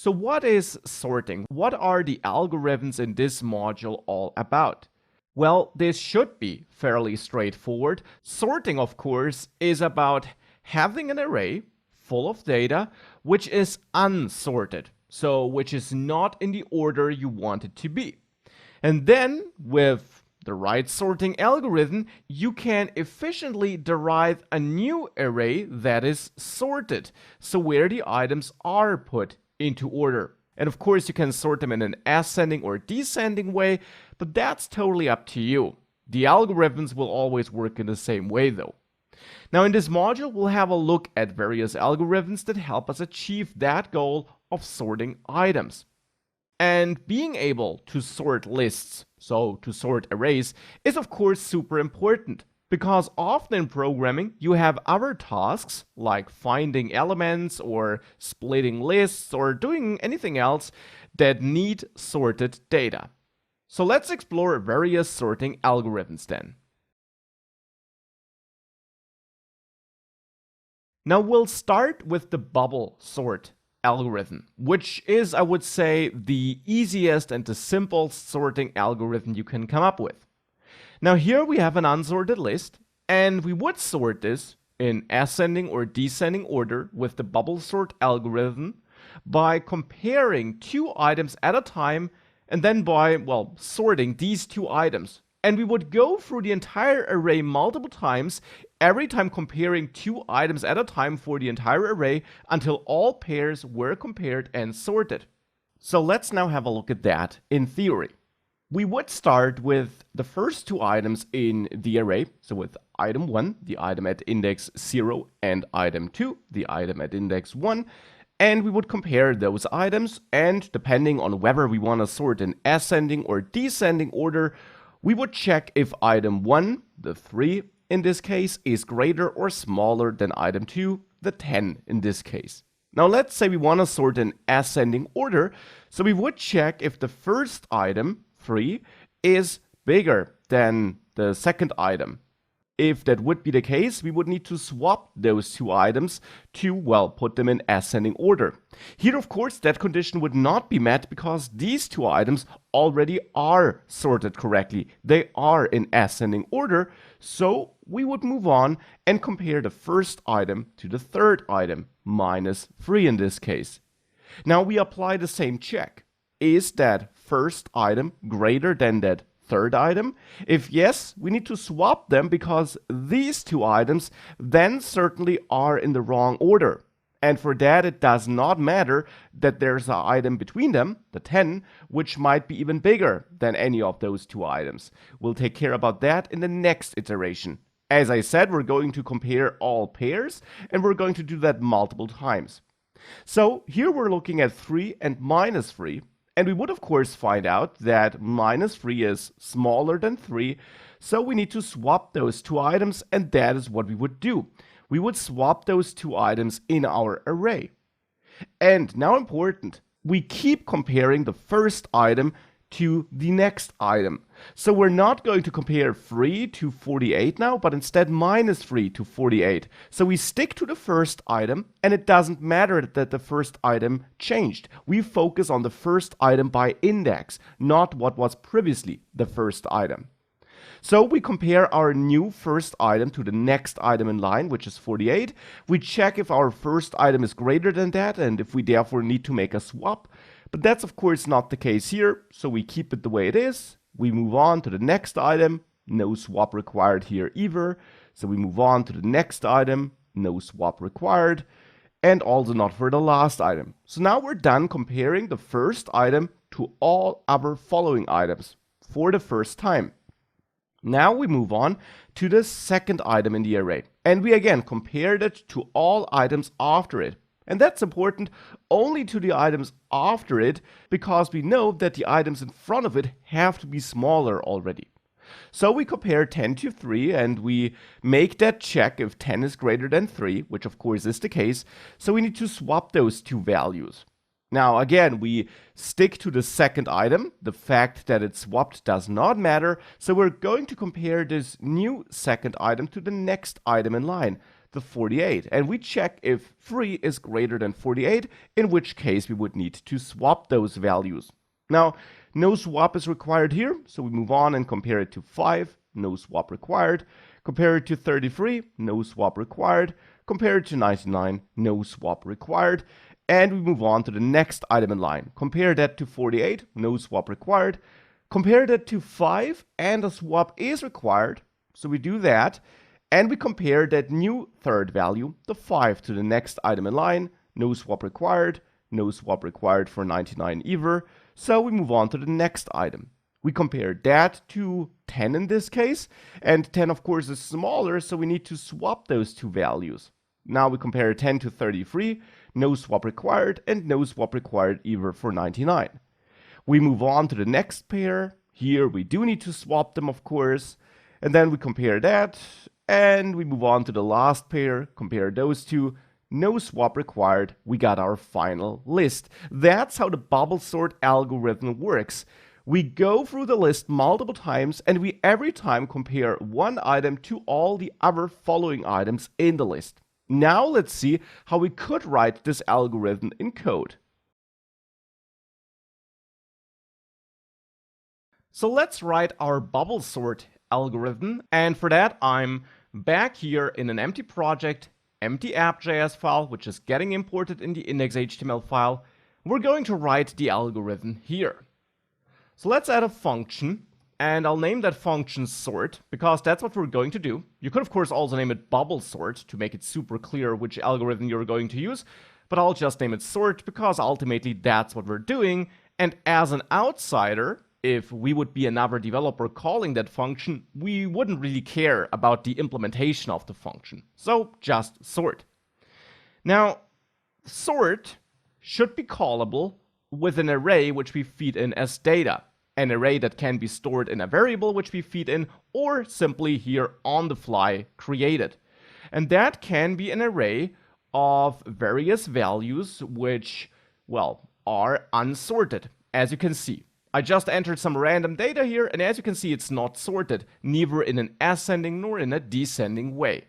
So what is sorting? What are the algorithms in this module all about? Well, this should be fairly straightforward. Sorting, of course, is about having an array full of data which is unsorted, so which is not in the order you want it to be. And then with the right sorting algorithm, you can efficiently derive a new array that is sorted, so where the items are put into order. And of course, you can sort them in an ascending or descending way, but that's totally up to you. The algorithms will always work in the same way though. Now in this module, we'll have a look at various algorithms that help us achieve that goal of sorting items. And being able to sort lists, so to sort arrays, is of course super important. Because often in programming, you have other tasks like finding elements or splitting lists or doing anything else that need sorted data. So let's explore various sorting algorithms then. Now we'll start with the bubble sort algorithm, which is, I would say, the easiest and the simplest sorting algorithm you can come up with. Now here we have an unsorted list, and we would sort this in ascending or descending order with the bubble sort algorithm by comparing two items at a time and then by, well, sorting these two items. And we would go through the entire array multiple times, every time comparing two items at a time for the entire array until all pairs were compared and sorted. So let's now have a look at that in theory. We would start with the first two items in the array, so with item 1, the item at index 0, and item 2, the item at index 1, and we would compare those items, and depending on whether we want to sort in ascending or descending order, we would check if item 1, the 3 in this case, is greater or smaller than item 2, the 10 in this case. Now let's say we want to sort in ascending order, so we would check if the first item, 3, is bigger than the second item. If that would be the case, we would need to swap those two items to, well, put them in ascending order. Here, of course, that condition would not be met because these two items already are sorted correctly. They are in ascending order, so we would move on and compare the first item to the third item, minus 3 in this case. Now we apply the same check. Is that first item greater than that third item? If yes, we need to swap them because these two items then certainly are in the wrong order. And for that, it does not matter that there's an item between them, the 10, which might be even bigger than any of those two items. We'll take care about that in the next iteration. As I said, we're going to compare all pairs, and we're going to do that multiple times. So here we're looking at 3 and minus 3. And we would, of course, find out that minus 3 is smaller than 3, so we need to swap those two items, and that is what we would do. We would swap those two items in our array. And now important, we keep comparing the first item to the next item. So we're not going to compare 3 to 48 now, but instead minus 3 to 48. So we stick to the first item, and it doesn't matter that the first item changed. We focus on the first item by index, not what was previously the first item. So we compare our new first item to the next item in line, which is 48. We check if our first item is greater than that, and if we therefore need to make a swap. But that's of course not the case here, so we keep it the way it is. We move on to the next item, no swap required here either. So we move on to the next item, no swap required, and also not for the last item. So now we're done comparing the first item to all other following items for the first time. Now we move on to the second item in the array, and we again compared it to all items after it. And that's important only to the items after it, because we know that the items in front of it have to be smaller already. So we compare 10 to 3, and we make that check if 10 is greater than 3, which of course is the case, so we need to swap those two values. Now again, we stick to the second item. The fact that it's swapped does not matter, so we're going to compare this new second item to the next item in line, the 48. And we check if 3 is greater than 48, in which case we would need to swap those values. Now, no swap is required here, so we move on and compare it to 5, no swap required. Compare it to 33, no swap required. Compare it to 99, no swap required. And we move on to the next item in line. Compare that to 48, no swap required. Compare that to 5, and a swap is required. So we do that, and we compare that new third value, the 5, to the next item in line. No swap required, no swap required for 99 either. So we move on to the next item. We compare that to 10 in this case, and 10 of course is smaller, so we need to swap those two values. Now we compare 10 to 33, no swap required, and no swap required either for 99. We move on to the next pair. Here we do need to swap them, of course, and then we compare that, and we move on to the last pair, compare those two. No swap required, we got our final list. That's how the bubble sort algorithm works. We go through the list multiple times, and we every time compare one item to all the other following items in the list. Now let's see how we could write this algorithm in code. So let's write our bubble sort algorithm, and for that I'm back here in an empty project, empty app.js file, which is getting imported in the index.html file. We're going to write the algorithm here. So let's add a function, and I'll name that function sort, because that's what we're going to do. You could of course also name it bubble sort to make it super clear which algorithm you're going to use, but I'll just name it sort because ultimately that's what we're doing. And as an outsider, if we would be another developer calling that function, we wouldn't really care about the implementation of the function. So just sort. Now, sort should be callable with an array which we feed in as data. An array that can be stored in a variable which we feed in, or simply here on the fly created. And that can be an array of various values which, well, are unsorted, as you can see. I just entered some random data here, and as you can see, it's not sorted, neither in an ascending nor in a descending way.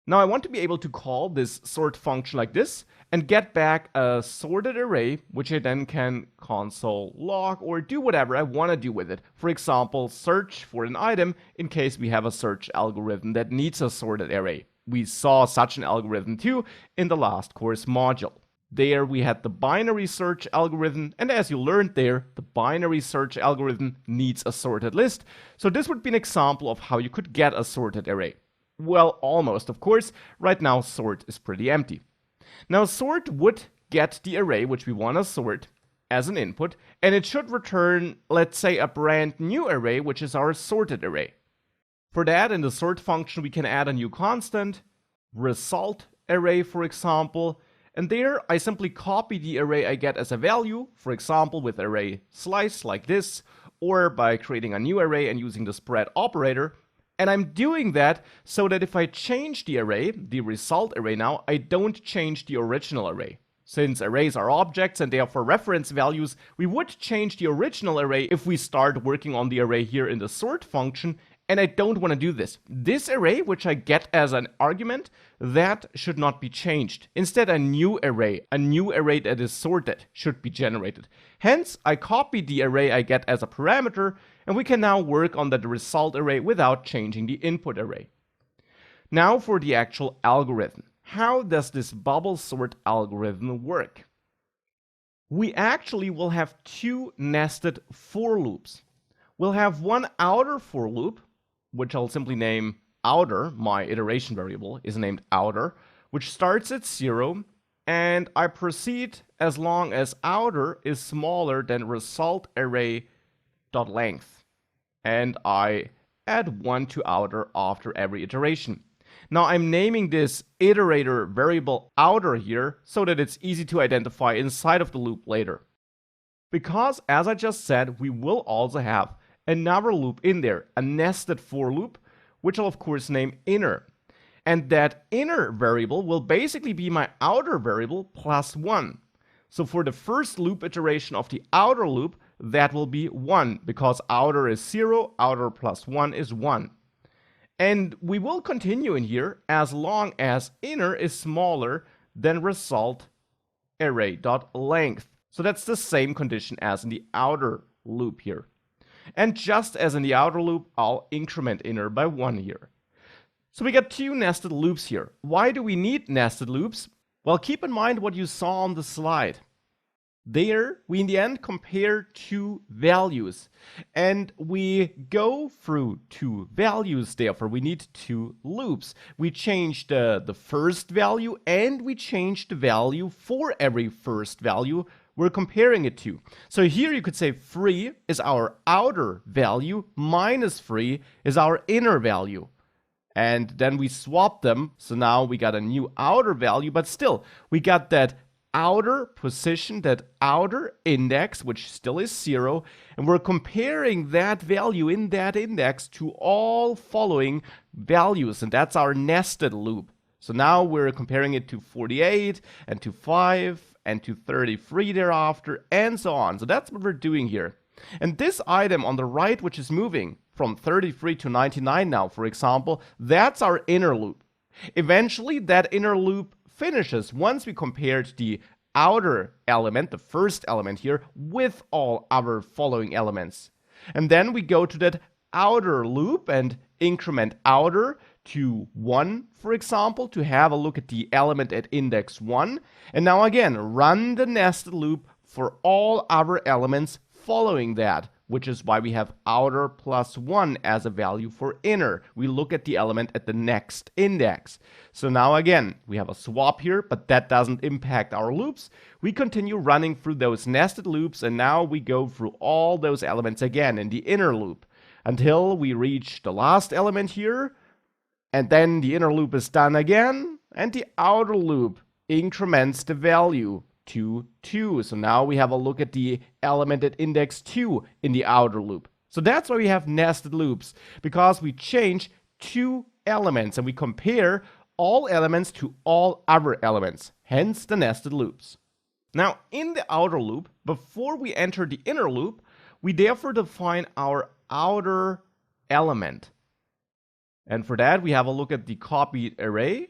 Now I want to be able to call this sort function like this and get back a sorted array, which I then can console log or do whatever I want to do with it. For example, search for an item in case we have a search algorithm that needs a sorted array. We saw such an algorithm too in the last course module. There we had the binary search algorithm, and as you learned there, the binary search algorithm needs a sorted list. So this would be an example of how you could get a sorted array. Well, almost, of course. Right now, sort is pretty empty. Now, sort would get the array which we want to sort as an input, and it should return, let's say, a brand new array, which is our sorted array. For that, in the sort function, we can add a new constant, result array, for example, and there I simply copy the array I get as a value, for example, with array slice like this, or by creating a new array and using the spread operator. And I'm doing that so that if I change the array, the result array now, I don't change the original array. Since arrays are objects and they are for reference values, we would change the original array if we start working on the array here in the sort function, and I don't want to do this. This array, which I get as an argument, that should not be changed. Instead, a new array that is sorted should be generated. Hence, I copied the array I get as a parameter, and we can now work on that result array without changing the input array. Now for the actual algorithm. How does this bubble sort algorithm work? We actually will have two nested for loops. We'll have one outer for loop, which I'll simply name outer. My iteration variable is named outer, which starts at 0, and I proceed as long as outer is smaller than result array dot length, and I add 1 to outer after every iteration. Now I'm naming this iterator variable outer here so that it's easy to identify inside of the loop later. Because, as I just said, we will also have another loop in there, a nested for loop, which I'll of course name inner. And that inner variable will basically be my outer variable plus 1. So for the first loop iteration of the outer loop, that will be 1, because outer is 0, outer plus 1 is 1. And we will continue in here as long as inner is smaller than result array.length. So that's the same condition as in the outer loop here. And just as in the outer loop, I'll increment inner by 1 here. So we got 2 nested loops here. Why do we need nested loops? Well, keep in mind what you saw on the slide. There, we in the end compare 2 values, and we go through 2 values, therefore we need 2 loops. We change the first value, and we change the value for every first value we're comparing it to. So here you could say 3 is our outer value, minus 3 is our inner value. And then we swap them, so now we got a new outer value, but still, we got that outer position, that outer index, which still is 0, and we're comparing that value in that index to all following values, and that's our nested loop. So now we're comparing it to 48, and to 5, and to 33 thereafter, and so on. So that's what we're doing here. And this item on the right, which is moving from 33 to 99 now, for example, that's our inner loop. Eventually, that inner loop finishes once we compared the outer element, the first element here, with all our following elements. And then we go to that outer loop and increment outer to 1, for example, to have a look at the element at index 1. And now again, run the nested loop for all our elements following that, which is why we have outer plus 1 as a value for inner. We look at the element at the next index. So now again, we have a swap here, but that doesn't impact our loops. We continue running through those nested loops, and now we go through all those elements again in the inner loop until we reach the last element here, and then the inner loop is done again, and the outer loop increments the value to 2. So now we have a look at the element at index 2 in the outer loop. So that's why we have nested loops, because we change 2 elements and we compare all elements to all other elements, hence the nested loops. Now in the outer loop, before we enter the inner loop, we therefore define our outer element. And for that we have a look at the copied array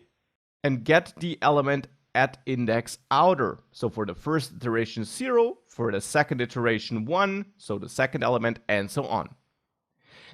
and get the element at index outer. So for the first iteration 0, for the second iteration 1, so the second element, and so on.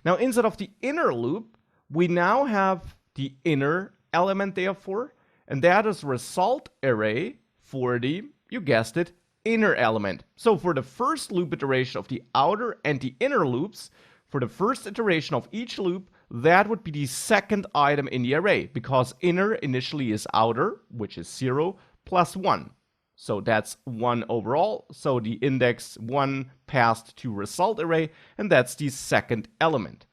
Now inside of the inner loop, we now have the inner element therefore, and that is result array for the, you guessed it, inner element. So for the first loop iteration of the outer and the inner loops, for the first iteration of each loop, that would be the second item in the array, because inner initially is outer, which is 0, plus 1. So that's 1 overall, so the index 1 passed to result array, and that's the second element.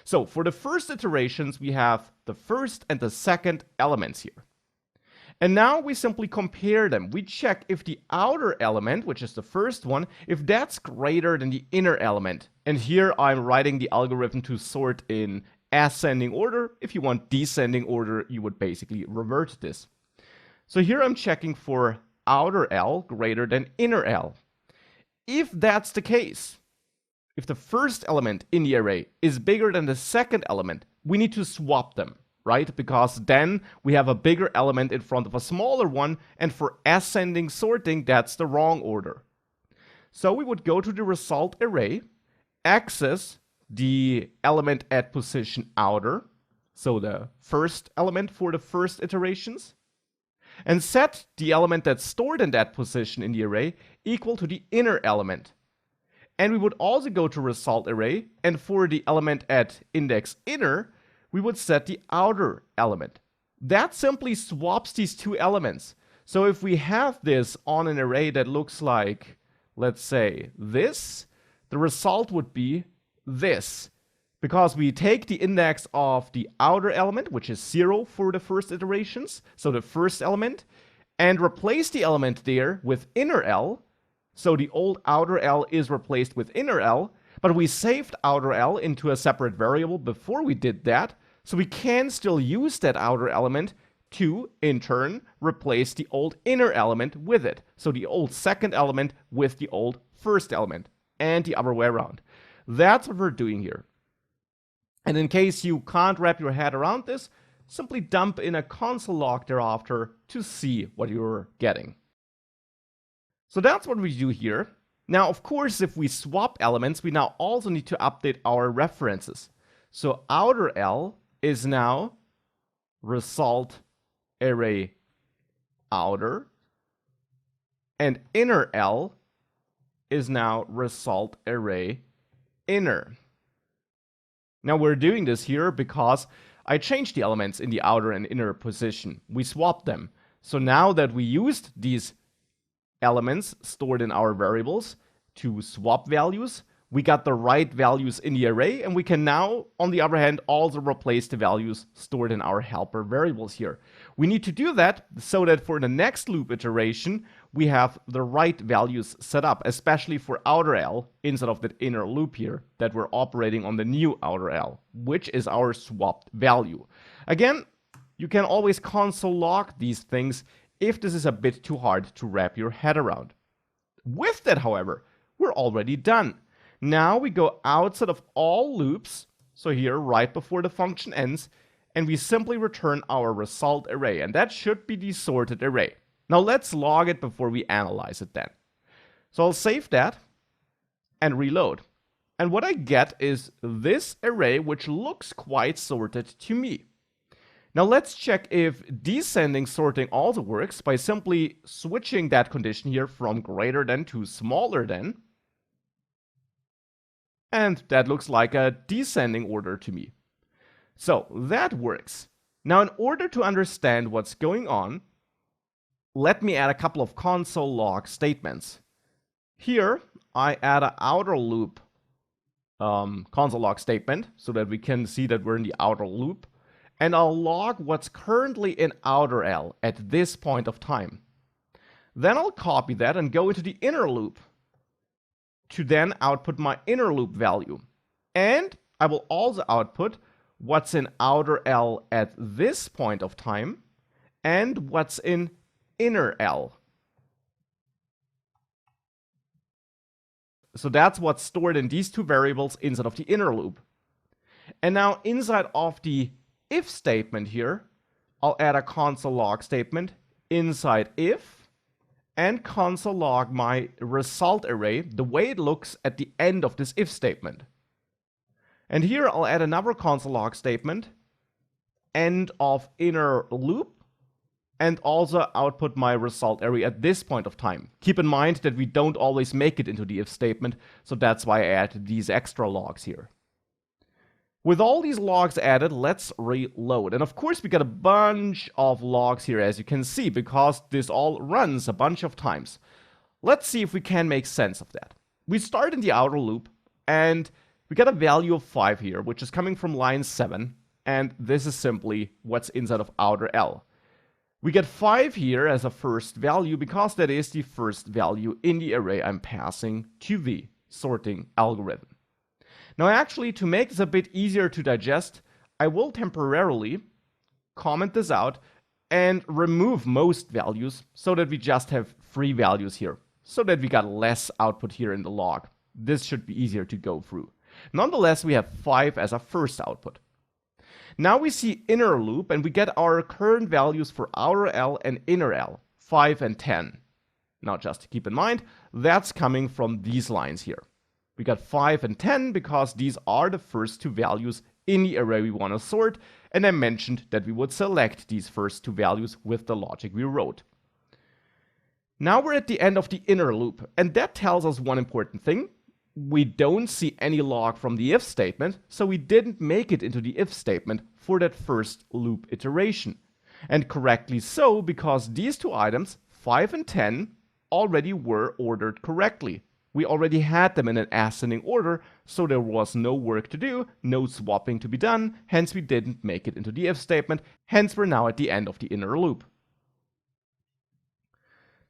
So for the first iterations, we have the first and the second elements here. And now we simply compare them. We check if the outer element, which is the first one, if that's greater than the inner element. And here I'm writing the algorithm to sort in ascending order. If you want descending order, you would basically revert this. So here I'm checking for outer L greater than inner L. If that's the case, if the first element in the array is bigger than the second element, we need to swap them, right? Because then we have a bigger element in front of a smaller one, and for ascending sorting, that's the wrong order. So we would go to the result array, access the element at position outer, so the first element for the first iterations, and set the element that's stored in that position in the array equal to the inner element. And we would also go to result array, and for the element at index inner, we would set the outer element. That simply swaps these 2 elements. So if we have this on an array that looks like, let's say, this, the result would be this. Because we take the index of the outer element, which is 0 for the first iterations, so the first element, and replace the element there with inner L. So the old outer L is replaced with inner L, but we saved outer L into a separate variable before we did that, so we can still use that outer element to, in turn, replace the old inner element with it. So the old second element with the old first element, and the other way around. That's what we're doing here. And in case you can't wrap your head around this, simply dump in a console log thereafter to see what you're getting. So that's what we do here. Now, of course, if we swap elements, we now also need to update our references. So outer L is now result array outer, and inner L is now result array inner. Now we're doing this here because I changed the elements in the outer and inner position. We swapped them. So now that we used these elements stored in our variables to swap values, we got the right values in the array, and we can now, on the other hand, also replace the values stored in our helper variables here. We need to do that so that for the next loop iteration, we have the right values set up, especially for outer L instead of the inner loop here that we're operating on the new outer L, which is our swapped value. Again, you can always console log these things if this is a bit too hard to wrap your head around. With that, however, we're already done. Now we go outside of all loops, so here right before the function ends, and we simply return our result array, and that should be the sorted array. Now let's log it before we analyze it then. So I'll save that and reload. And what I get is this array, which looks quite sorted to me. Now let's check if descending sorting also works by simply switching that condition here from greater than to smaller than. And that looks like a descending order to me. So that works. Now in order to understand what's going on, let me add a couple of console log statements. Here I add an outer loop console log statement so that we can see that we're in the outer loop. And I'll log what's currently in outer L at this point of time. Then I'll copy that and go into the inner loop to then output my inner loop value. And I will also output what's in outer L at this point of time and what's in inner L. So that's what's stored in these two variables inside of the inner loop. And now inside of the if statement here, I'll add a console log statement inside if and console log my result array the way it looks at the end of this if statement. And here I'll add another console log statement, end of inner loop, and also output my result array at this point of time. Keep in mind that we don't always make it into the if statement, so that's why I add these extra logs here. With all these logs added, let's reload. And of course, we got a bunch of logs here, as you can see, because this all runs a bunch of times. Let's see if we can make sense of that. We start in the outer loop, and we got a value of 5 here, which is coming from line 7, and this is simply what's inside of outer L. We get 5 here as a first value because that is the first value in the array I'm passing to the sorting algorithm. Now actually, to make this a bit easier to digest, I will temporarily comment this out and remove most values so that we just have 3 values here, so that we got less output here in the log. This should be easier to go through. Nonetheless, we have 5 as a first output. Now we see inner loop, and we get our current values for outer L and inner L, 5 and 10. Now just to keep in mind, that's coming from these lines here. We got 5 and 10 because these are the first 2 values in the array we want to sort, and I mentioned that we would select these first 2 values with the logic we wrote. Now we're at the end of the inner loop, and that tells us one important thing. We don't see any log from the if statement, so we didn't make it into the if statement for that first loop iteration. And correctly so, because these 2 items, 5 and 10, already were ordered correctly. We already had them in an ascending order, so there was no work to do, no swapping to be done, hence we didn't make it into the if statement, hence we're now at the end of the inner loop.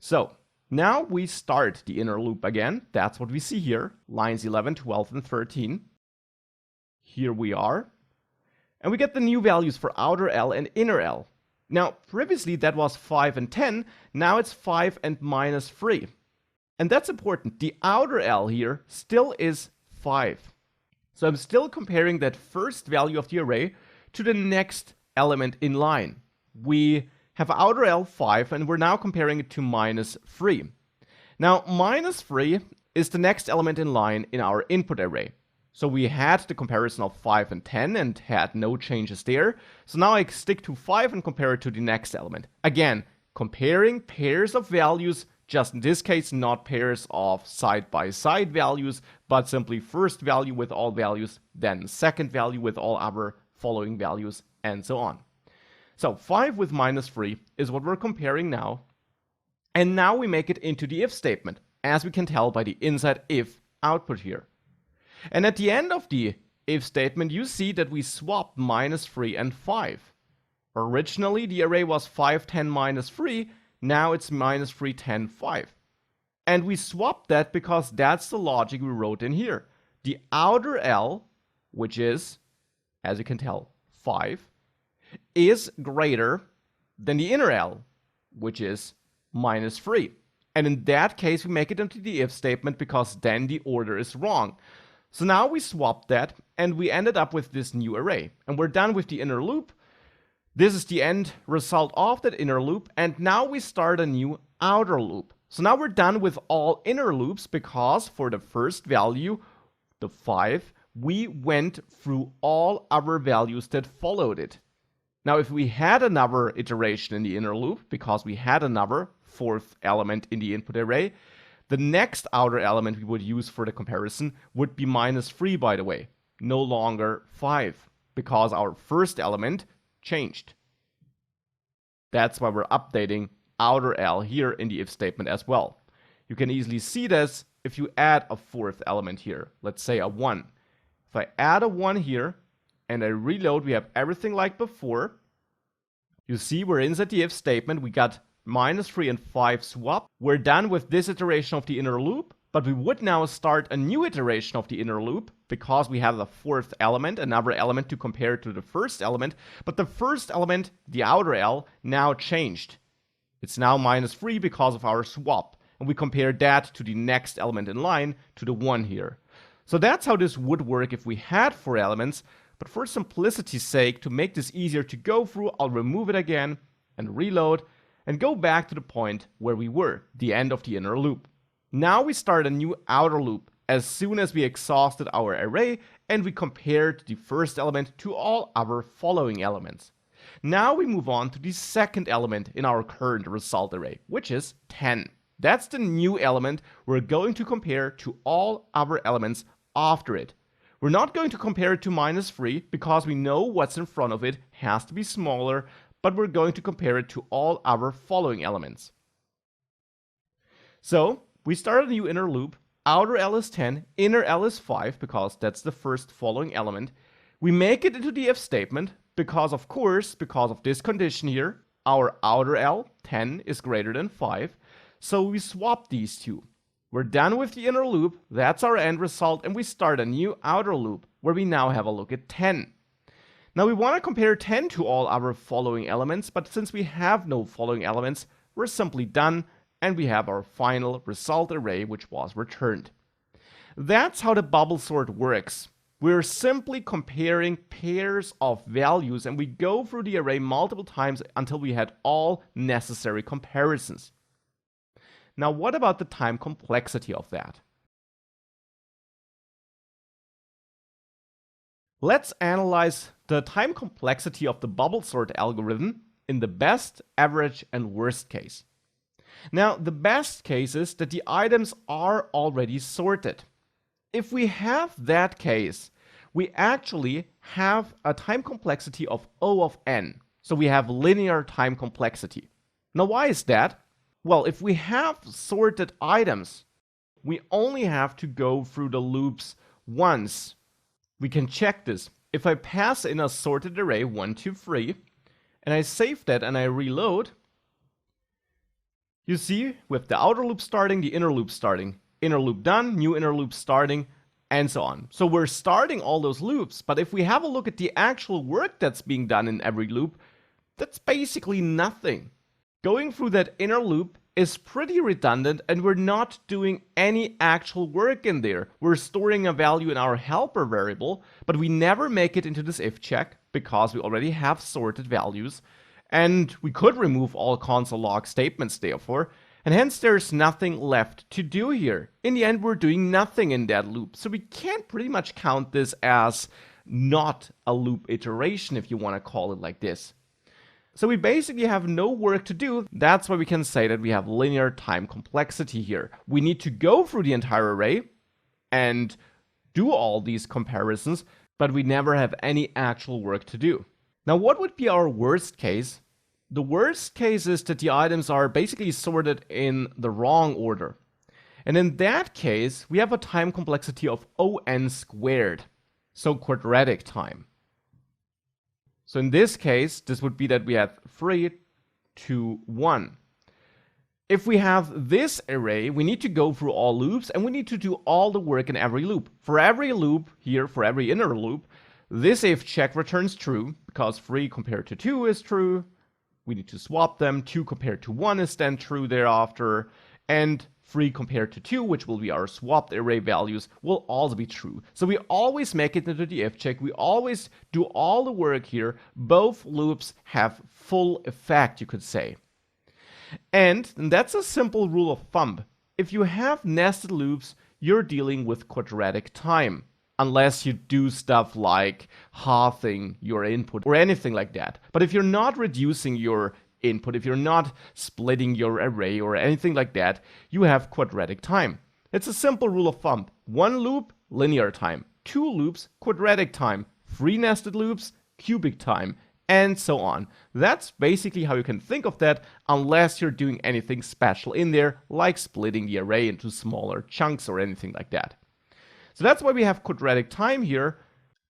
So, now we start the inner loop again, that's what we see here, lines 11, 12, and 13. Here we are. And we get the new values for outer L and inner L. Now, previously that was 5 and 10, now it's 5 and minus 3. And that's important. The outer L here still is 5. So I'm still comparing that first value of the array to the next element in line. We have outer L 5 and we're now comparing it to -3. Now -3 is the next element in line in our input array. So we had the comparison of 5 and 10 and had no changes there. So now I stick to 5 and compare it to the next element. Again, comparing pairs of values, just in this case not pairs of side-by-side values, but simply first value with all values, then second value with all other following values, and so on. So 5 with -3 is what we're comparing now. And now we make it into the if statement, as we can tell by the inside if output here. And at the end of the if statement, you see that we swapped -3 and 5. Originally, the array was 5, 10, -3. Now it's -3, 10, 5. And we swapped that because that's the logic we wrote in here. The outer L, which is, as you can tell, 5, is greater than the inner L, which is -3. And in that case, we make it into the if statement because then the order is wrong. So now we swapped that and we ended up with this new array. And we're done with the inner loop. This is the end result of that inner loop. And now we start a new outer loop. So now we're done with all inner loops because for the first value, the 5, we went through all other values that followed it. Now, if we had another iteration in the inner loop, because we had another fourth element in the input array, the next outer element we would use for the comparison would be -3, by the way, no longer 5, because our first element changed. That's why we're updating outer L here in the if statement as well. You can easily see this if you add a fourth element here, let's say a 1. If I add a 1 here, and I reload, we have everything like before. You see we're inside the if statement, we got -3 and 5 swap. We're done with this iteration of the inner loop, but we would now start a new iteration of the inner loop because we have a fourth element, another element to compare to the first element, but the first element, the outer L, now changed. It's now -3 because of our swap, and we compare that to the next element in line, to the 1 here. So that's how this would work if we had 4 elements. But for simplicity's sake, to make this easier to go through, I'll remove it again and reload and go back to the point where we were, the end of the inner loop. Now we start a new outer loop as soon as we exhausted our array and we compared the first element to all other following elements. Now we move on to the second element in our current result array, which is 10. That's the new element we're going to compare to all other elements after it. We're not going to compare it to -3 because we know what's in front of it has to be smaller, but we're going to compare it to all other following elements. So we start a new inner loop. Outer L is 10, inner L is 5 because that's the first following element. We make it into the if statement because, of course, because of this condition here, our outer L, 10, is greater than 5. So we swap these two. We're done with the inner loop, that's our end result, and we start a new outer loop where we now have a look at 10. Now we want to compare 10 to all our following elements, but since we have no following elements, we're simply done, and we have our final result array which was returned. That's how the bubble sort works. We're simply comparing pairs of values, and we go through the array multiple times until we had all necessary comparisons. Now, what about the time complexity of that? Let's analyze the time complexity of the bubble sort algorithm in the best, average, and worst case. Now, the best case is that the items are already sorted. If we have that case, we actually have a time complexity of O of n. So we have linear time complexity. Now, why is that? Well, if we have sorted items, we only have to go through the loops once. We can check this. If I pass in a sorted array 1, 2, 3, and I save that and I reload, you see with the outer loop starting, the inner loop starting, inner loop done, new inner loop starting, and so on. So we're starting all those loops, but if we have a look at the actual work that's being done in every loop, that's basically nothing. Going through that inner loop is pretty redundant and we're not doing any actual work in there. We're storing a value in our helper variable, but we never make it into this if check because we already have sorted values. And we could remove all console log statements therefore, and hence there's nothing left to do here. In the end, we're doing nothing in that loop. So we can't pretty much count this as not a loop iteration if you want to call it like this. So we basically have no work to do. That's why we can say that we have linear time complexity here. We need to go through the entire array and do all these comparisons, but we never have any actual work to do. Now, what would be our worst case? The worst case is that the items are basically sorted in the wrong order. And in that case, we have a time complexity of O(n) squared, so quadratic time. So in this case, this would be that we have 3, 2, 1. If we have this array, we need to go through all loops and we need to do all the work in every loop. For every loop here, for every inner loop, this if check returns true because 3 compared to 2 is true. We need to swap them. 2 compared to 1 is then true thereafter. And 3 compared to 2, which will be our swapped array values, will also be true. So we always make it into the if check. We always do all the work here. Both loops have full effect, you could say. And that's a simple rule of thumb. If you have nested loops, you're dealing with quadratic time. Unless you do stuff like halving your input or anything like that. But if you're not reducing your input, if you're not splitting your array or anything like that, you have quadratic time. It's a simple rule of thumb. 1 loop, linear time. 2 loops, quadratic time. 3 nested loops, cubic time, and so on. That's basically how you can think of that, unless you're doing anything special in there, like splitting the array into smaller chunks or anything like that. So that's why we have quadratic time here.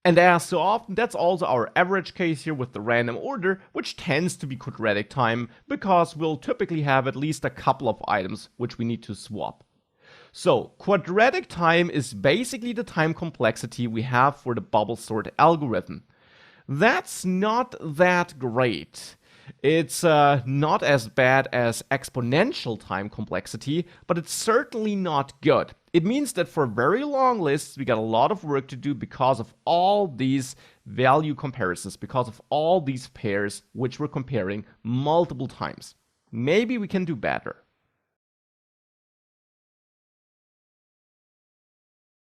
And as so often, that's also our average case here with the random order, which tends to be quadratic time because we'll typically have at least a couple of items which we need to swap. So quadratic time is basically the time complexity we have for the bubble sort algorithm. That's not that great. It's not as bad as exponential time complexity, but it's certainly not good. It means that for very long lists, we got a lot of work to do because of all these value comparisons, because of all these pairs which we're comparing multiple times. Maybe we can do better.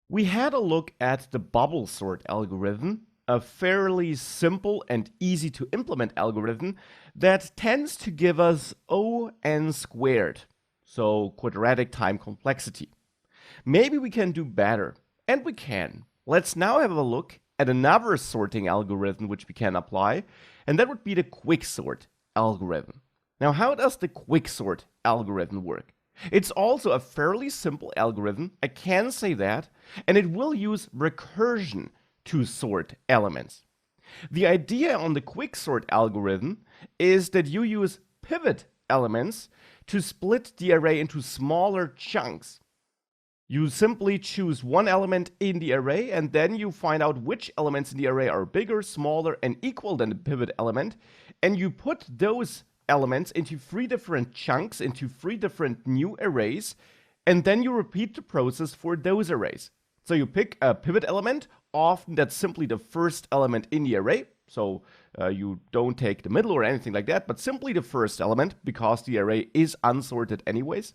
We had a look at the bubble sort algorithm, a fairly simple and easy to implement algorithm that tends to give us O(n) squared, so quadratic time complexity. Maybe we can do better, and we can. Let's now have a look at another sorting algorithm which we can apply, and that would be the quicksort algorithm. Now, how does the quicksort algorithm work? It's also a fairly simple algorithm, I can say that, and it will use recursion to sort elements. The idea on the quicksort algorithm is that you use pivot elements to split the array into smaller chunks. You simply choose one element in the array and then you find out which elements in the array are bigger, smaller, and equal than the pivot element, and you put those elements into 3 different chunks, into 3 different new arrays, and then you repeat the process for those arrays. So you pick a pivot element, often that's simply the first element in the array, so you don't take the middle or anything like that, but simply the first element, because the array is unsorted anyways.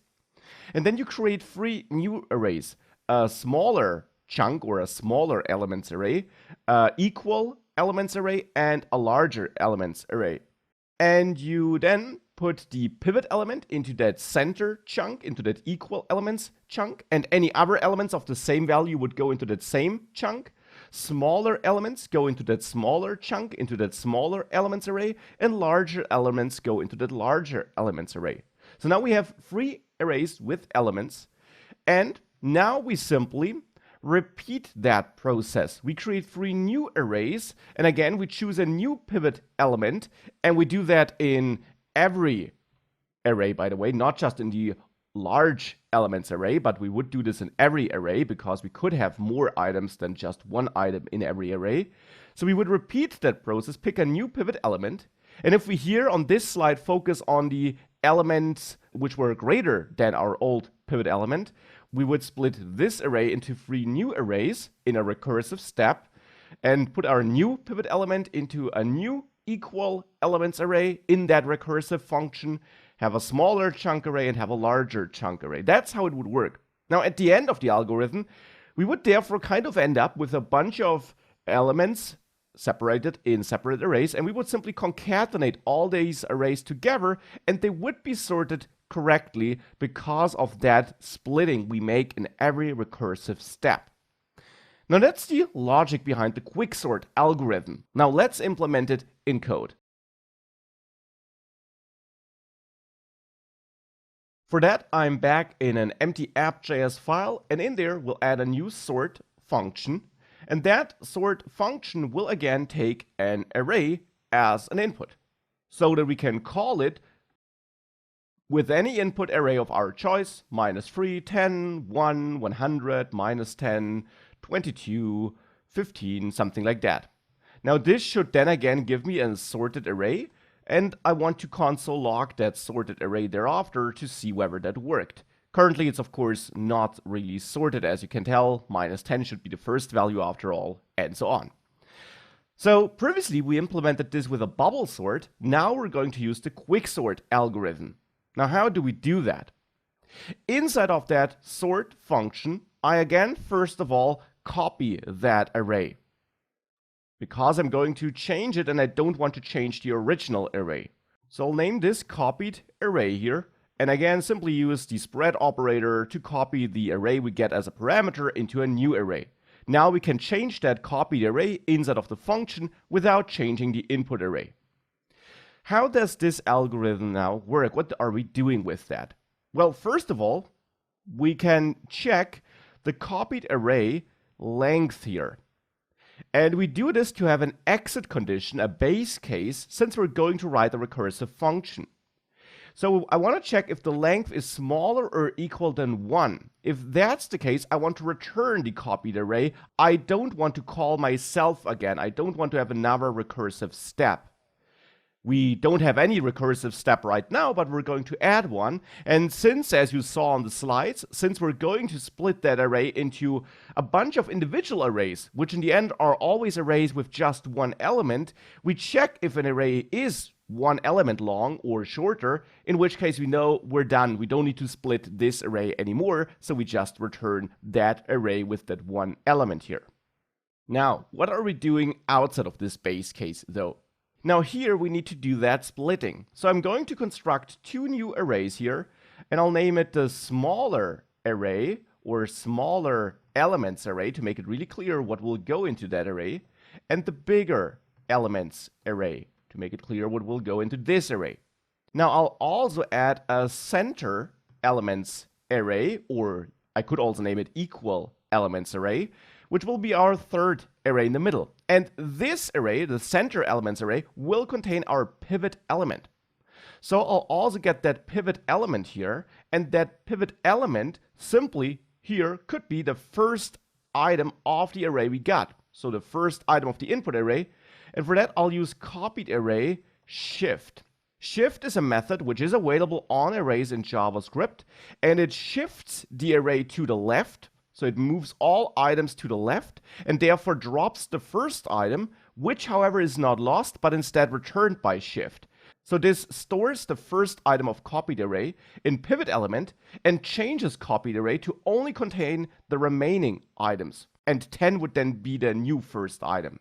And then you create 3 new arrays, a smaller chunk or a smaller elements array, equal elements array, and a larger elements array. And you then put the pivot element into that center chunk, into that equal elements chunk, and any other elements of the same value would go into that same chunk. Smaller elements go into that smaller chunk, into that smaller elements array, and larger elements go into that larger elements array. So now we have 3 arrays with elements, and now we simply repeat that process. We create 3 new arrays, and again we choose a new pivot element, and we do that in every array, by the way, not just in the large elements array, but we would do this in every array because we could have more items than just one item in every array. So we would repeat that process, pick a new pivot element, and if we here on this slide focus on the elements which were greater than our old pivot element, we would split this array into 3 new arrays in a recursive step and put our new pivot element into a new equal elements array in that recursive function, have a smaller chunk array and have a larger chunk array. That's how it would work. Now, at the end of the algorithm, we would therefore kind of end up with a bunch of elements separated in separate arrays, and we would simply concatenate all these arrays together, and they would be sorted correctly because of that splitting we make in every recursive step. Now that's the logic behind the quicksort algorithm. Now let's implement it in code. For that, I'm back in an empty app.js file, and in there we'll add a new sort function, and that sort function will again take an array as an input, so that we can call it with any input array of our choice, -3, 10, 1, 100, -10, 22, 15, something like that. Now this should then again give me a sorted array, and I want to console log that sorted array thereafter to see whether that worked. Currently it's of course not really sorted, as you can tell, -10 should be the first value after all, and so on. So previously we implemented this with a bubble sort, now we're going to use the quicksort algorithm. Now how do we do that? Inside of that sort function, I again first of all copy that array, because I'm going to change it and I don't want to change the original array. So I'll name this copied array here, and again simply use the spread operator to copy the array we get as a parameter into a new array. Now we can change that copied array inside of the function without changing the input array. How does this algorithm now work? What are we doing with that? Well, first of all, we can check the copied array length here. And we do this to have an exit condition, a base case, since we're going to write a recursive function. So I want to check if the length is smaller or equal than 1. If that's the case, I want to return the copied array. I don't want to call myself again. I don't want to have another recursive step. We don't have any recursive step right now, but we're going to add one. And since, as you saw on the slides, since we're going to split that array into a bunch of individual arrays, which in the end are always arrays with just one element, we check if an array is one element long or shorter, in which case we know we're done. We don't need to split this array anymore, so we just return that array with that one element here. Now, what are we doing outside of this base case though? Now here we need to do that splitting. So I'm going to construct 2 new arrays here, and I'll name it the smaller array or smaller elements array to make it really clear what will go into that array, and the bigger elements array to make it clear what will go into this array. Now I'll also add a center elements array, or I could also name it equal elements array, which will be our third array in the middle. And this array, the center elements array, will contain our pivot element. So I'll also get that pivot element here, and that pivot element simply here could be the first item of the array we got. So the first item of the input array, and for that I'll use copied array shift. Shift is a method which is available on arrays in JavaScript, and it shifts the array to the left. So it moves all items to the left and therefore drops the first item, which however is not lost but instead returned by shift. So this stores the first item of copied array in pivot element and changes copied array to only contain the remaining items. And 10 would then be the new first item.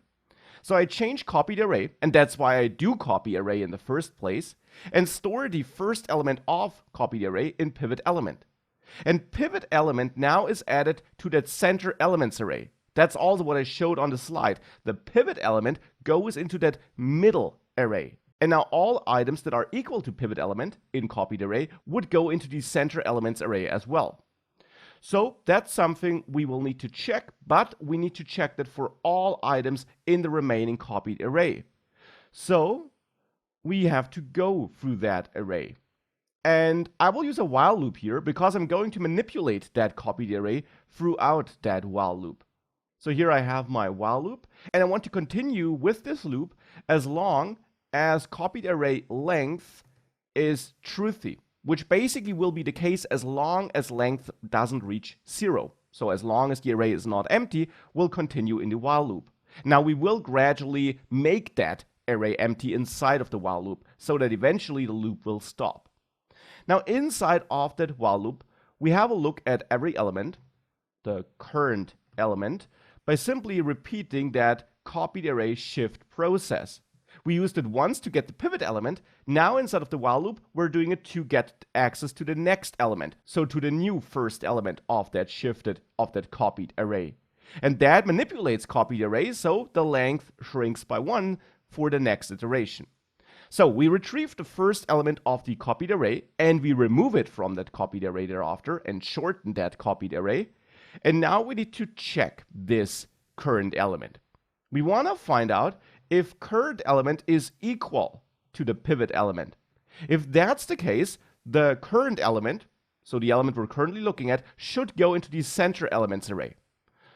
So I change copied array, and that's why I do copy array in the first place, and store the first element of copied array in pivot element. And pivot element now is added to that center elements array. That's also what I showed on the slide. The pivot element goes into that middle array. And now all items that are equal to pivot element in copied array would go into the center elements array as well. So that's something we will need to check, but we need to check that for all items in the remaining copied array. So we have to go through that array. And I will use a while loop here because I'm going to manipulate that copied array throughout that while loop. So here I have my while loop, and I want to continue with this loop as long as copied array length is truthy, which basically will be the case as long as length doesn't reach 0. So as long as the array is not empty, we'll continue in the while loop. Now we will gradually make that array empty inside of the while loop so that eventually the loop will stop. Now inside of that while loop, we have a look at every element, the current element, by simply repeating that copied array shift process. We used it once to get the pivot element. Now inside of the while loop, we're doing it to get access to the next element, so to the new first element of that copied array. And that manipulates copied array, so the length shrinks by 1 for the next iteration. So we retrieve the first element of the copied array, and we remove it from that copied array thereafter, and shorten that copied array. And now we need to check this current element. We want to find out if current element is equal to the pivot element. If that's the case, the current element, so the element we're currently looking at, should go into the center elements array.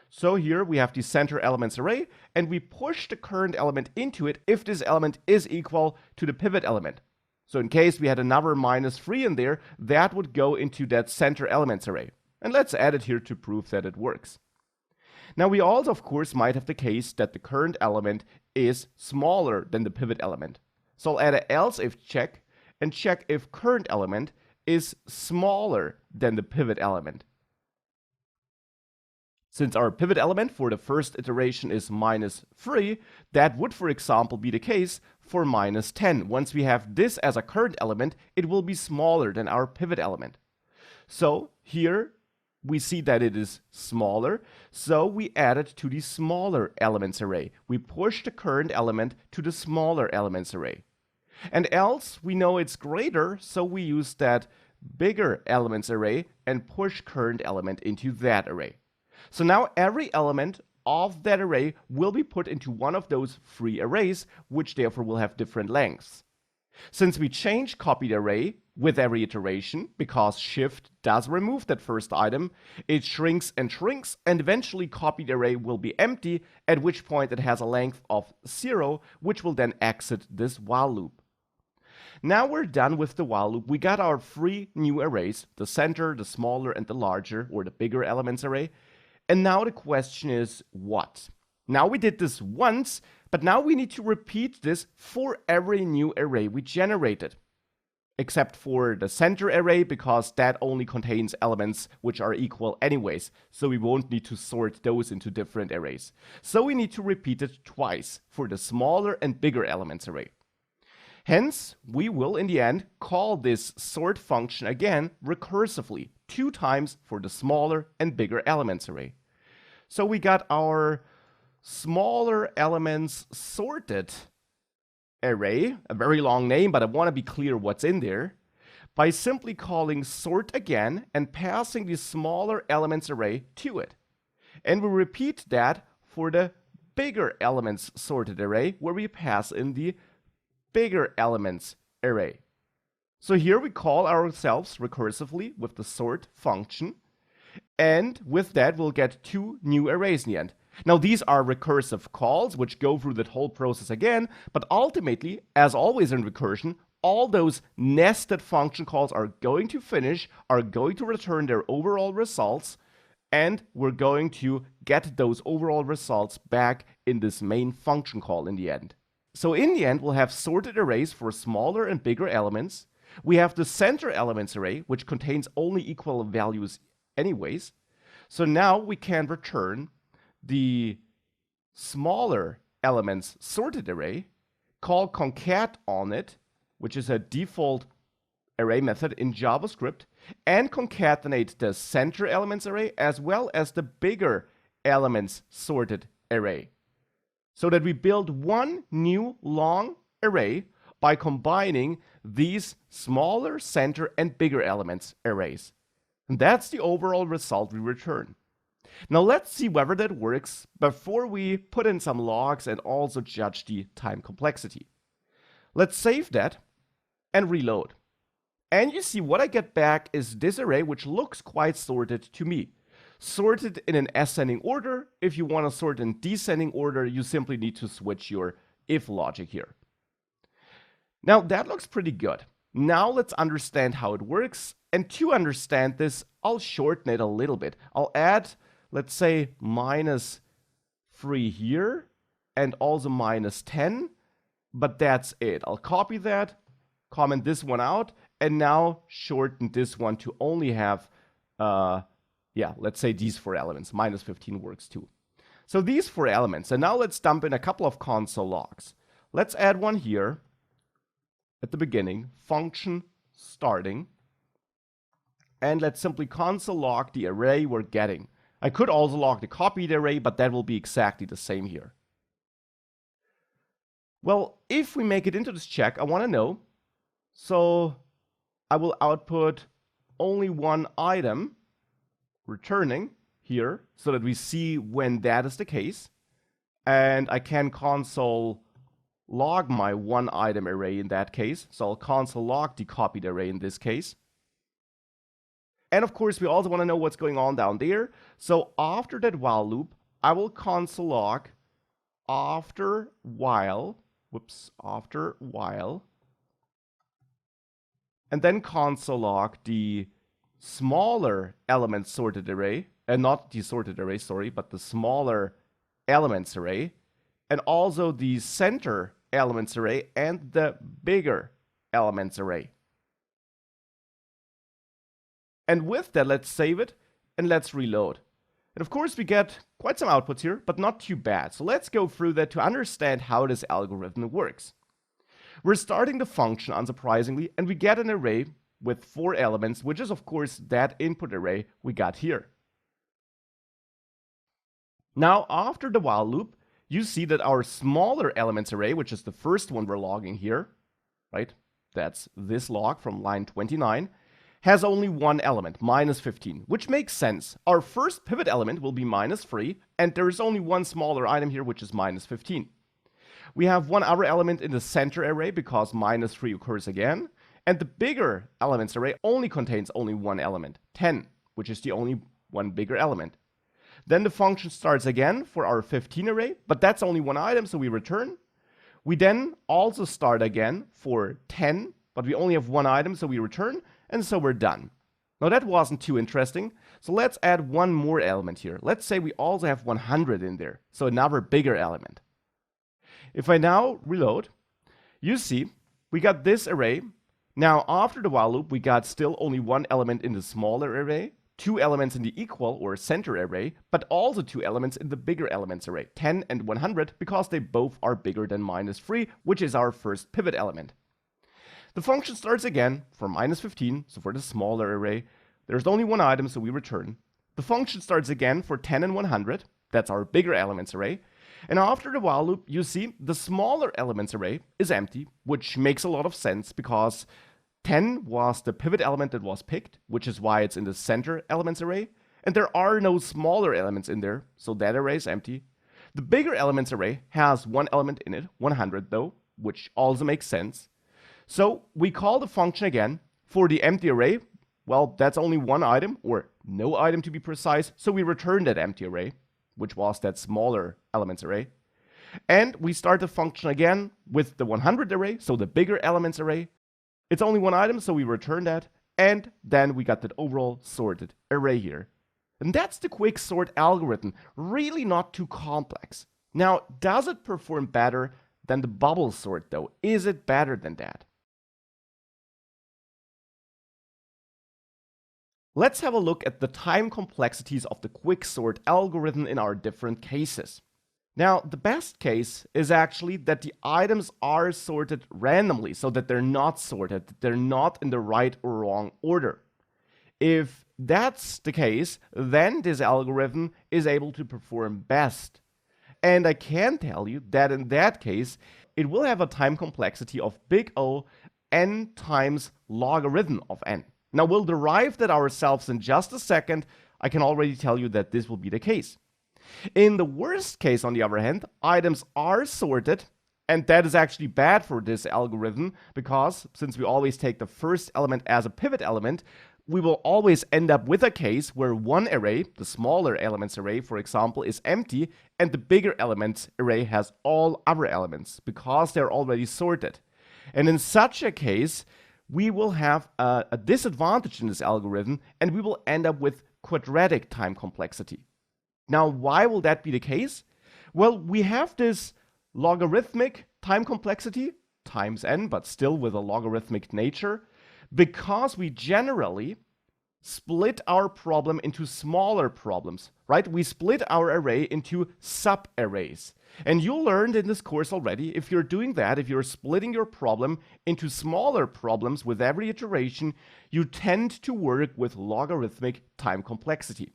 So here we have the center elements array, and we push the current element into it if this element is equal to the pivot element. So in case we had another -3 in there, that would go into that center elements array. And let's add it here to prove that it works. Now we also, of course, might have the case that the current element is smaller than the pivot element. So I'll add an else if check and check if current element is smaller than the pivot element. Since our pivot element for the first iteration is -3, that would, for example, be the case for -10. Once we have this as a current element, it will be smaller than our pivot element. So here we see that it is smaller, so we add it to the smaller elements array. We push the current element to the smaller elements array. And else, we know it's greater, so we use that bigger elements array and push current element into that array. So now every element of that array will be put into one of those 3 arrays, which therefore will have different lengths. Since we change copied array with every iteration, because shift does remove that first item, it shrinks, and eventually copied array will be empty, at which point it has a length of 0, which will then exit this while loop. Now we're done with the while loop. We got our 3 new arrays, the center, the smaller, and the larger, or the bigger elements array. And now the question is what? Now we did this once, but now we need to repeat this for every new array we generated. Except for the center array, because that only contains elements which are equal anyways, so we won't need to sort those into different arrays. So we need to repeat it twice for the smaller and bigger elements array. Hence, we will in the end call this sort function again recursively, 2 times for the smaller and bigger elements array. So we got our smaller elements sorted array, a very long name, but I want to be clear what's in there, by simply calling sort again and passing the smaller elements array to it. And we repeat that for the bigger elements sorted array, where we pass in the bigger elements array. So here we call ourselves recursively with the sort function, and with that we'll get 2 new arrays in the end. Now these are recursive calls which go through that whole process again, but ultimately, as always in recursion, all those nested function calls are going to finish, are going to return their overall results, and we're going to get those overall results back in this main function call in the end. So in the end, we'll have sorted arrays for smaller and bigger elements. We have the center elements array, which contains only equal values anyways. So now we can return the smaller elements sorted array, call concat on it, which is a default array method in JavaScript, and concatenate the center elements array as well as the bigger elements sorted array, so that we build one new long array by combining these smaller, center, and bigger elements arrays. And that's the overall result we return. Now let's see whether that works before we put in some logs and also judge the time complexity. Let's save that and reload. And you see what I get back is this array, which looks quite sorted to me. Sorted in an ascending order. If you want to sort in descending order, you simply need to switch your if logic here. Now that looks pretty good. Now let's understand how it works. And to understand this, I'll shorten it a little bit. I'll add, let's say, -3 here and also -10, but that's it. I'll copy that, comment this one out, and now shorten this one to only have, let's say these 4 elements. -15 works too. So these 4 elements, and now let's dump in a couple of console logs. Let's add one here at the beginning, function starting, and let's simply console log the array we're getting. I could also log the copied array, but that will be exactly the same here. Well, if we make it into this check, I want to know. So I will output only one item returning here so that we see when that is the case. And I can console log my one item array in that case. So I'll console log the copied array in this case. And of course, we also want to know what's going on down there. So after that while loop, I will console log after while, and then console log the smaller element sorted array, and not the sorted array, sorry, but the smaller elements array, and also the center elements array and the bigger elements array. And with that, let's save it and let's reload. And of course, we get quite some outputs here, but not too bad. So let's go through that to understand how this algorithm works. We're starting the function, unsurprisingly, and we get an array with 4 elements, which is, of course, that input array we got here. Now, after the while loop, you see that our smaller elements array, which is the first one we're logging here, right? That's this log from line 29, has only one element, -15, which makes sense. Our first pivot element will be -3, and there is only one smaller item here, which is -15. We have one other element in the center array because -3 occurs again, and the bigger elements array only contains only one element, 10, which is the only one bigger element. Then the function starts again for our 15 array, but that's only one item, so we return. We then also start again for 10, but we only have one item, so we return, and so we're done. Now that wasn't too interesting, so let's add one more element here. Let's say we also have 100 in there, so another bigger element. If I now reload, you see we got this array. Now after the while loop, we got still only one element in the smaller array, 2 elements in the equal or center array, but also 2 elements in the bigger elements array, 10 and 100, because they both are bigger than -3, which is our first pivot element. The function starts again for -15, so for the smaller array. There's only one item, so we return. The function starts again for 10 and 100. That's our bigger elements array. And after the while loop, you see the smaller elements array is empty, which makes a lot of sense because 10 was the pivot element that was picked, which is why it's in the center elements array. And there are no smaller elements in there, so that array is empty. The bigger elements array has one element in it, 100 though, which also makes sense. So we call the function again for the empty array. Well, that's only one item, or no item to be precise, so we return that empty array, which was that smaller elements array. And we start the function again with the 100 array, so the bigger elements array. It's only one item, so we return that, and then we got that overall sorted array here. And that's the quick sort algorithm, really not too complex. Now, does it perform better than the bubble sort though? Is it better than that? Let's have a look at the time complexities of the quicksort algorithm in our different cases. Now, the best case is actually that the items are sorted randomly, so that they're not sorted, they're not in the right or wrong order. If that's the case, then this algorithm is able to perform best. And I can tell you that in that case, it will have a time complexity of big O n times logarithm of n. Now, we'll derive that ourselves in just a second. I can already tell you that this will be the case. In the worst case, on the other hand, items are sorted, and that is actually bad for this algorithm, because since we always take the first element as a pivot element, we will always end up with a case where one array, the smaller elements array, for example, is empty, and the bigger elements array has all other elements, because they're already sorted. And in such a case, we will have a disadvantage in this algorithm, and we will end up with quadratic time complexity. Now, why will that be the case? Well, we have this logarithmic time complexity, times n, but still with a logarithmic nature, because we generally split our problem into smaller problems, right? We split our array into sub-arrays. And you learned in this course already, if you're doing that, if you're splitting your problem into smaller problems with every iteration, you tend to work with logarithmic time complexity.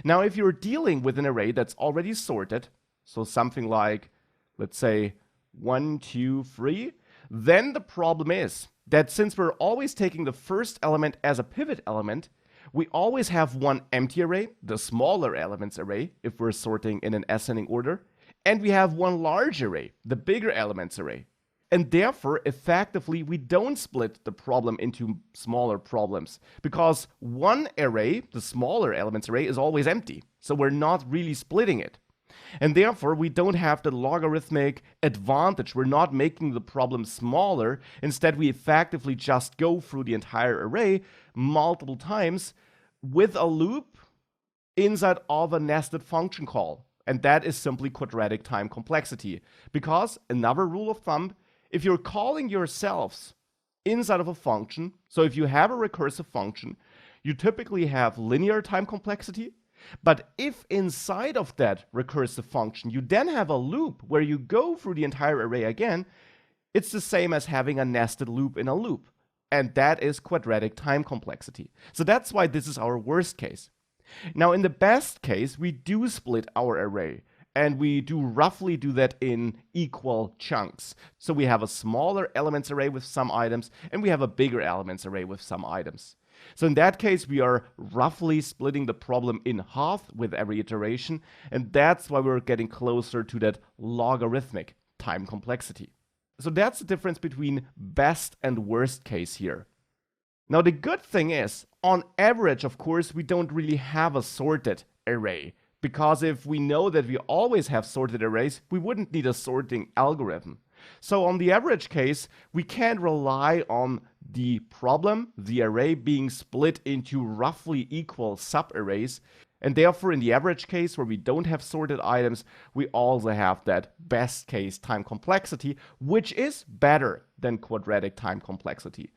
Now, if you're dealing with an array that's already sorted, so something like, let's say, 1, 2, 3, then the problem is that since we're always taking the first element as a pivot element, we always have one empty array, the smaller elements array, if we're sorting in an ascending order, and we have one large array, the bigger elements array. And therefore, effectively, we don't split the problem into smaller problems, because one array, the smaller elements array, is always empty. So we're not really splitting it. And therefore, we don't have the logarithmic advantage. We're not making the problem smaller. Instead, we effectively just go through the entire array multiple times with a loop inside of a nested function call. And that is simply quadratic time complexity. Because another rule of thumb, if you're calling yourselves inside of a function, so if you have a recursive function, you typically have linear time complexity. But if inside of that recursive function you then have a loop where you go through the entire array again, it's the same as having a nested loop in a loop. And that is quadratic time complexity. So that's why this is our worst case. Now, in the best case, we do split our array, and we do roughly do that in equal chunks. So we have a smaller elements array with some items, and we have a bigger elements array with some items. So in that case, we are roughly splitting the problem in half with every iteration, and that's why we're getting closer to that logarithmic time complexity. So that's the difference between best and worst case here. Now, the good thing is, on average, of course, we don't really have a sorted array, because if we know that we always have sorted arrays, we wouldn't need a sorting algorithm. So on the average case, we can rely on the problem, the array being split into roughly equal sub-arrays, and therefore in the average case where we don't have sorted items, we also have that best case time complexity, which is better than quadratic time complexity.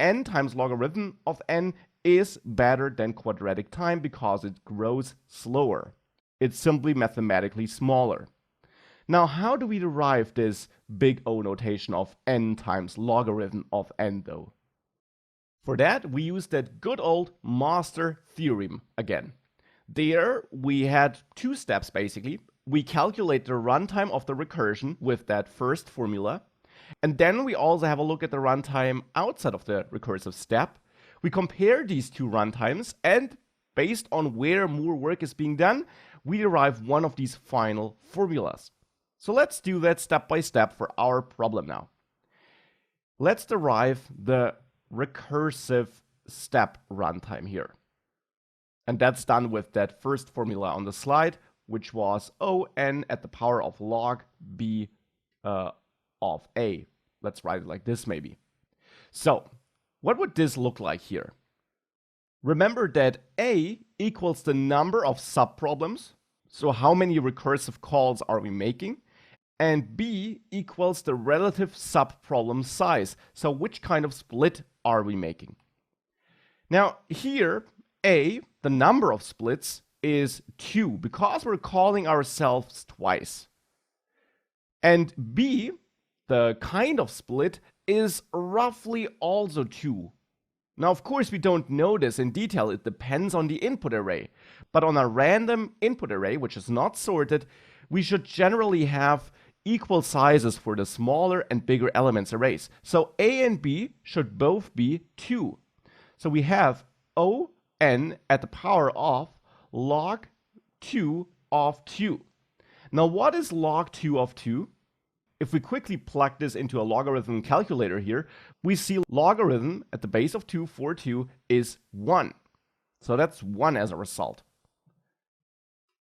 N times logarithm of n is better than quadratic time because it grows slower. It's simply mathematically smaller. Now, how do we derive this big O notation of n times logarithm of n though? For that, we use that good old master theorem again. There, we had two steps basically. We calculate the runtime of the recursion with that first formula. And then we also have a look at the runtime outside of the recursive step. We compare these two runtimes, and based on where more work is being done, we derive one of these final formulas. So let's do that step by step for our problem now. Let's derive the recursive step runtime here. And that's done with that first formula on the slide, which was O(n) at the power of log b of a. Let's write it like this maybe. So, what would this look like here? Remember that a equals the number of subproblems, so how many recursive calls are we making? And b equals the relative subproblem size, so which kind of split are we making? Now here, a, the number of splits, is 2, because we're calling ourselves twice. And b, the kind of split, is roughly also 2. Now, of course, we don't know this in detail. It depends on the input array. But on a random input array, which is not sorted, we should generally have equal sizes for the smaller and bigger elements arrays. So a and b should both be 2. So we have O(n) at the power of log 2 of 2. Now, what is log 2 of 2? If we quickly plug this into a logarithm calculator here, we see logarithm at the base of 2 for 2 is 1. So that's 1 as a result.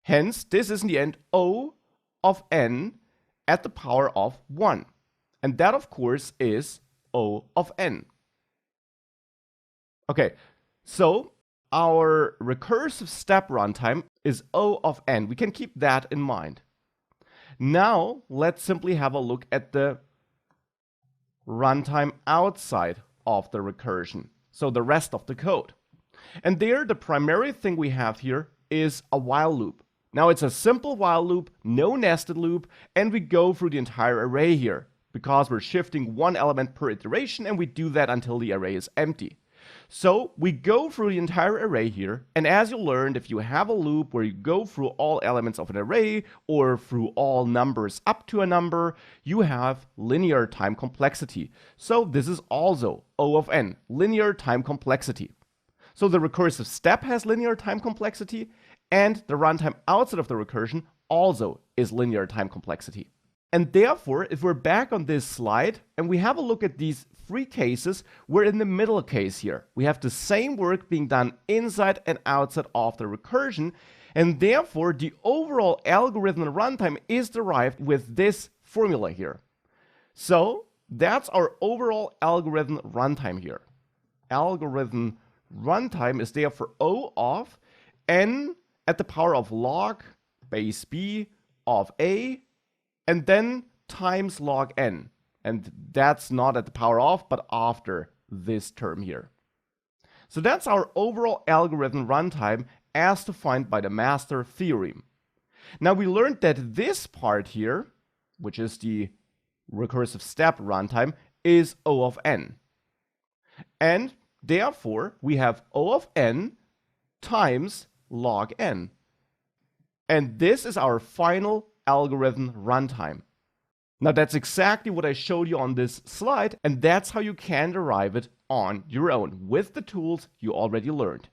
Hence, this is in the end O of n at the power of 1. And that, of course, is O of n. Okay, so our recursive step runtime is O of n. We can keep that in mind. Now, let's simply have a look at the runtime outside of the recursion, so the rest of the code. And there, the primary thing we have here is a while loop. Now, it's a simple while loop, no nested loop, and we go through the entire array here because we're shifting one element per iteration, and we do that until the array is empty. So we go through the entire array here, and as you learned, if you have a loop where you go through all elements of an array or through all numbers up to a number, you have linear time complexity. So this is also O of n, linear time complexity. So the recursive step has linear time complexity, and the runtime outside of the recursion also is linear time complexity. And therefore, if we're back on this slide and we have a look at these three cases, we're in the middle case here. We have the same work being done inside and outside of the recursion, and therefore the overall algorithm runtime is derived with this formula here. So that's our overall algorithm runtime here. Algorithm runtime is therefore O of n at the power of log base b of a, and then times log n. And that's not at the power of, but after this term here. So that's our overall algorithm runtime as defined by the master theorem. Now we learned that this part here, which is the recursive step runtime, is O of n. And therefore, we have O of n times log n. And this is our final algorithm runtime. Now that's exactly what I showed you on this slide, and that's how you can derive it on your own with the tools you already learned.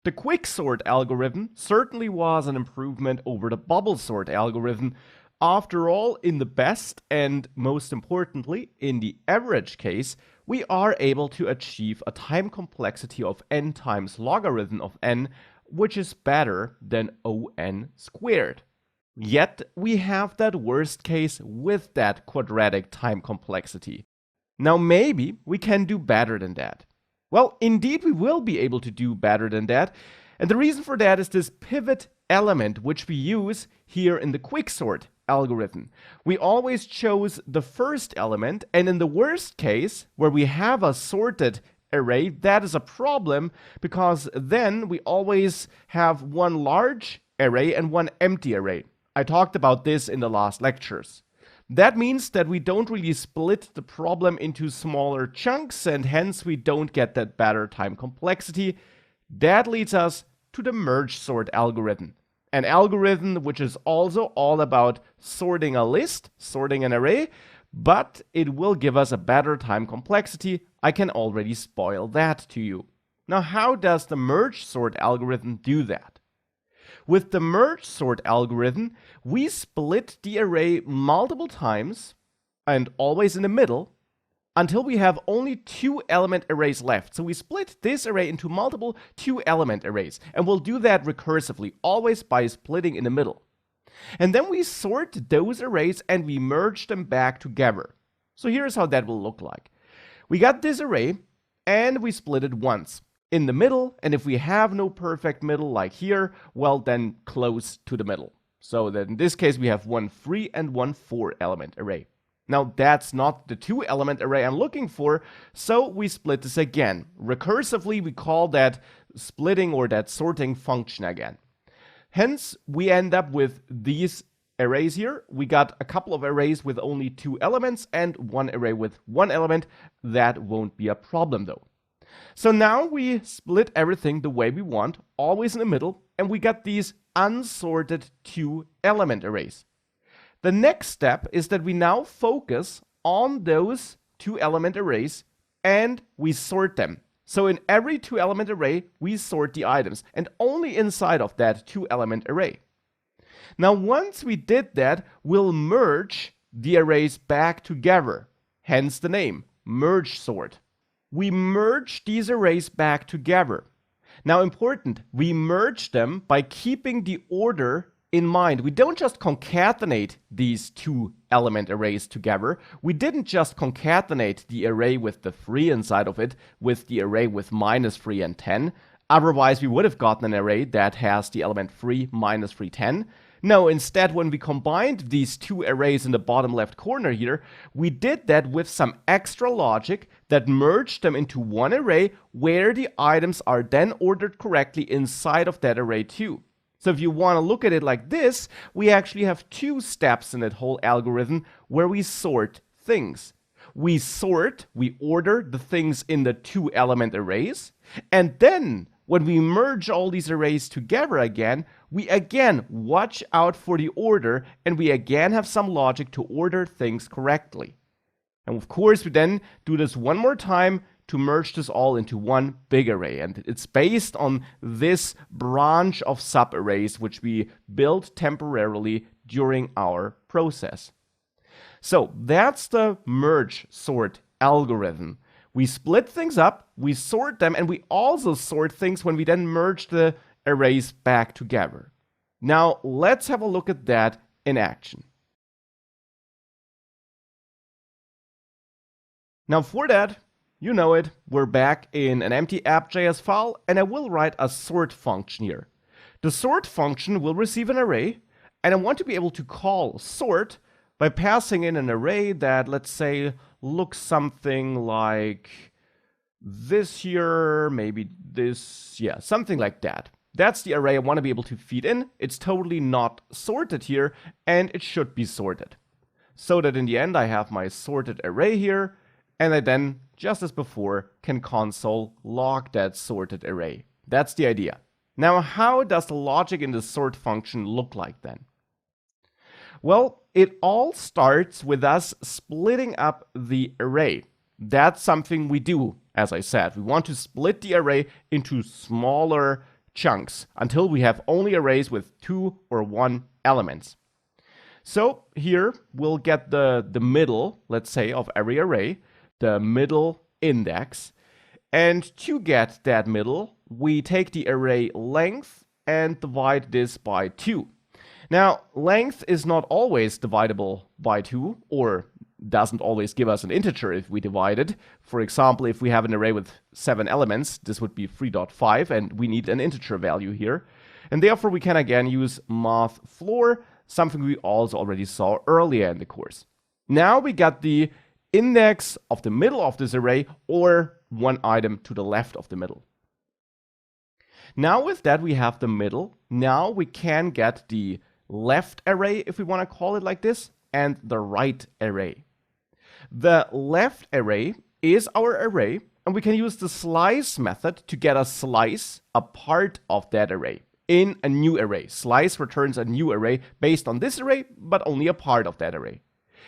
The quicksort algorithm certainly was an improvement over the bubble sort algorithm. After all, in the best and most importantly, in the average case, we are able to achieve a time complexity of n times logarithm of n, which is better than O(n) squared. Yet we have that worst case with that quadratic time complexity. Now maybe we can do better than that. Well, indeed we will be able to do better than that, and the reason for that is this pivot element which we use here in the quicksort algorithm. We always chose the first element, and in the worst case, where we have a sorted array, that is a problem because then we always have one large array and one empty array. I talked about this in the last lectures. That means that we don't really split the problem into smaller chunks, and hence we don't get that better time complexity. That leads us to the merge sort algorithm, an algorithm which is also all about sorting a list, sorting an array, but it will give us a better time complexity. I can already spoil that to you. Now, how does the merge sort algorithm do that? With the merge sort algorithm, we split the array multiple times and always in the middle until we have only 2-element arrays left. So we split this array into multiple 2-element arrays, and we'll do that recursively, always by splitting in the middle. And then we sort those arrays and we merge them back together. So here's how that will look like. We got this array and we split it once in the middle, and if we have no perfect middle like here, well then close to the middle. So that in this case we have one 3 and one 4-element array. Now that's not the 2-element array I'm looking for, so we split this again. Recursively we call that splitting or that sorting function again. Hence, we end up with these arrays here. We got a couple of arrays with only 2 elements and one array with 1 element. That won't be a problem though. So now we split everything the way we want, always in the middle, and we got these unsorted 2-element arrays. The next step is that we now focus on those 2-element arrays and we sort them. So in every 2-element array, we sort the items, and only inside of that 2-element array. Now, once we did that, we'll merge the arrays back together, hence the name, merge sort. We merge these arrays back together. Now, important, we merge them by keeping the order in mind, we don't just concatenate these two element arrays together. We didn't just concatenate the array with the 3 inside of it with the array with -3 and 10. Otherwise, we would have gotten an array that has the element 3, -3, 10. No, instead, when we combined these two arrays in the bottom left corner here, we did that with some extra logic that merged them into one array where the items are then ordered correctly inside of that array too. So if you want to look at it like this, we actually have two steps in that whole algorithm where we sort things. We order the things in the two element arrays, and then when we merge all these arrays together again, we again watch out for the order, and we again have some logic to order things correctly. And of course, we then do this one more time to merge this all into one big array. And it's based on this branch of subarrays which we built temporarily during our process. So that's the merge sort algorithm. We split things up, we sort them, and we also sort things when we then merge the arrays back together. Now let's have a look at that in action. Now for that, you know it, we're back in an empty app.js file, and I will write a sort function here. The sort function will receive an array, and I want to be able to call sort by passing in an array that, let's say, looks something like this here, maybe this, yeah, something like that. That's the array I want to be able to feed in. It's totally not sorted here, and it should be sorted. So that in the end I have my sorted array here, and I then, just as before, can console log that sorted array. That's the idea. Now, how does the logic in the sort function look like then? Well, it all starts with us splitting up the array. That's something we do, as I said. We want to split the array into smaller chunks until we have only arrays with 2 or 1 elements. So here we'll get the middle, let's say, of every array, the middle index. And to get that middle, we take the array length and divide this by 2. Now, length is not always divisible by 2, or doesn't always give us an integer if we divide it. For example, if we have an array with 7 elements, this would be 3.5, and we need an integer value here. And therefore, we can again use math floor, something we also already saw earlier in the course. Now we got the index of the middle of this array, or one item to the left of the middle. Now with that, we have the middle. Now we can get the left array, if we want to call it like this, and the right array. The left array is our array, and we can use the slice method to get a slice, a part of that array, in a new array. Slice returns a new array based on this array, but only a part of that array.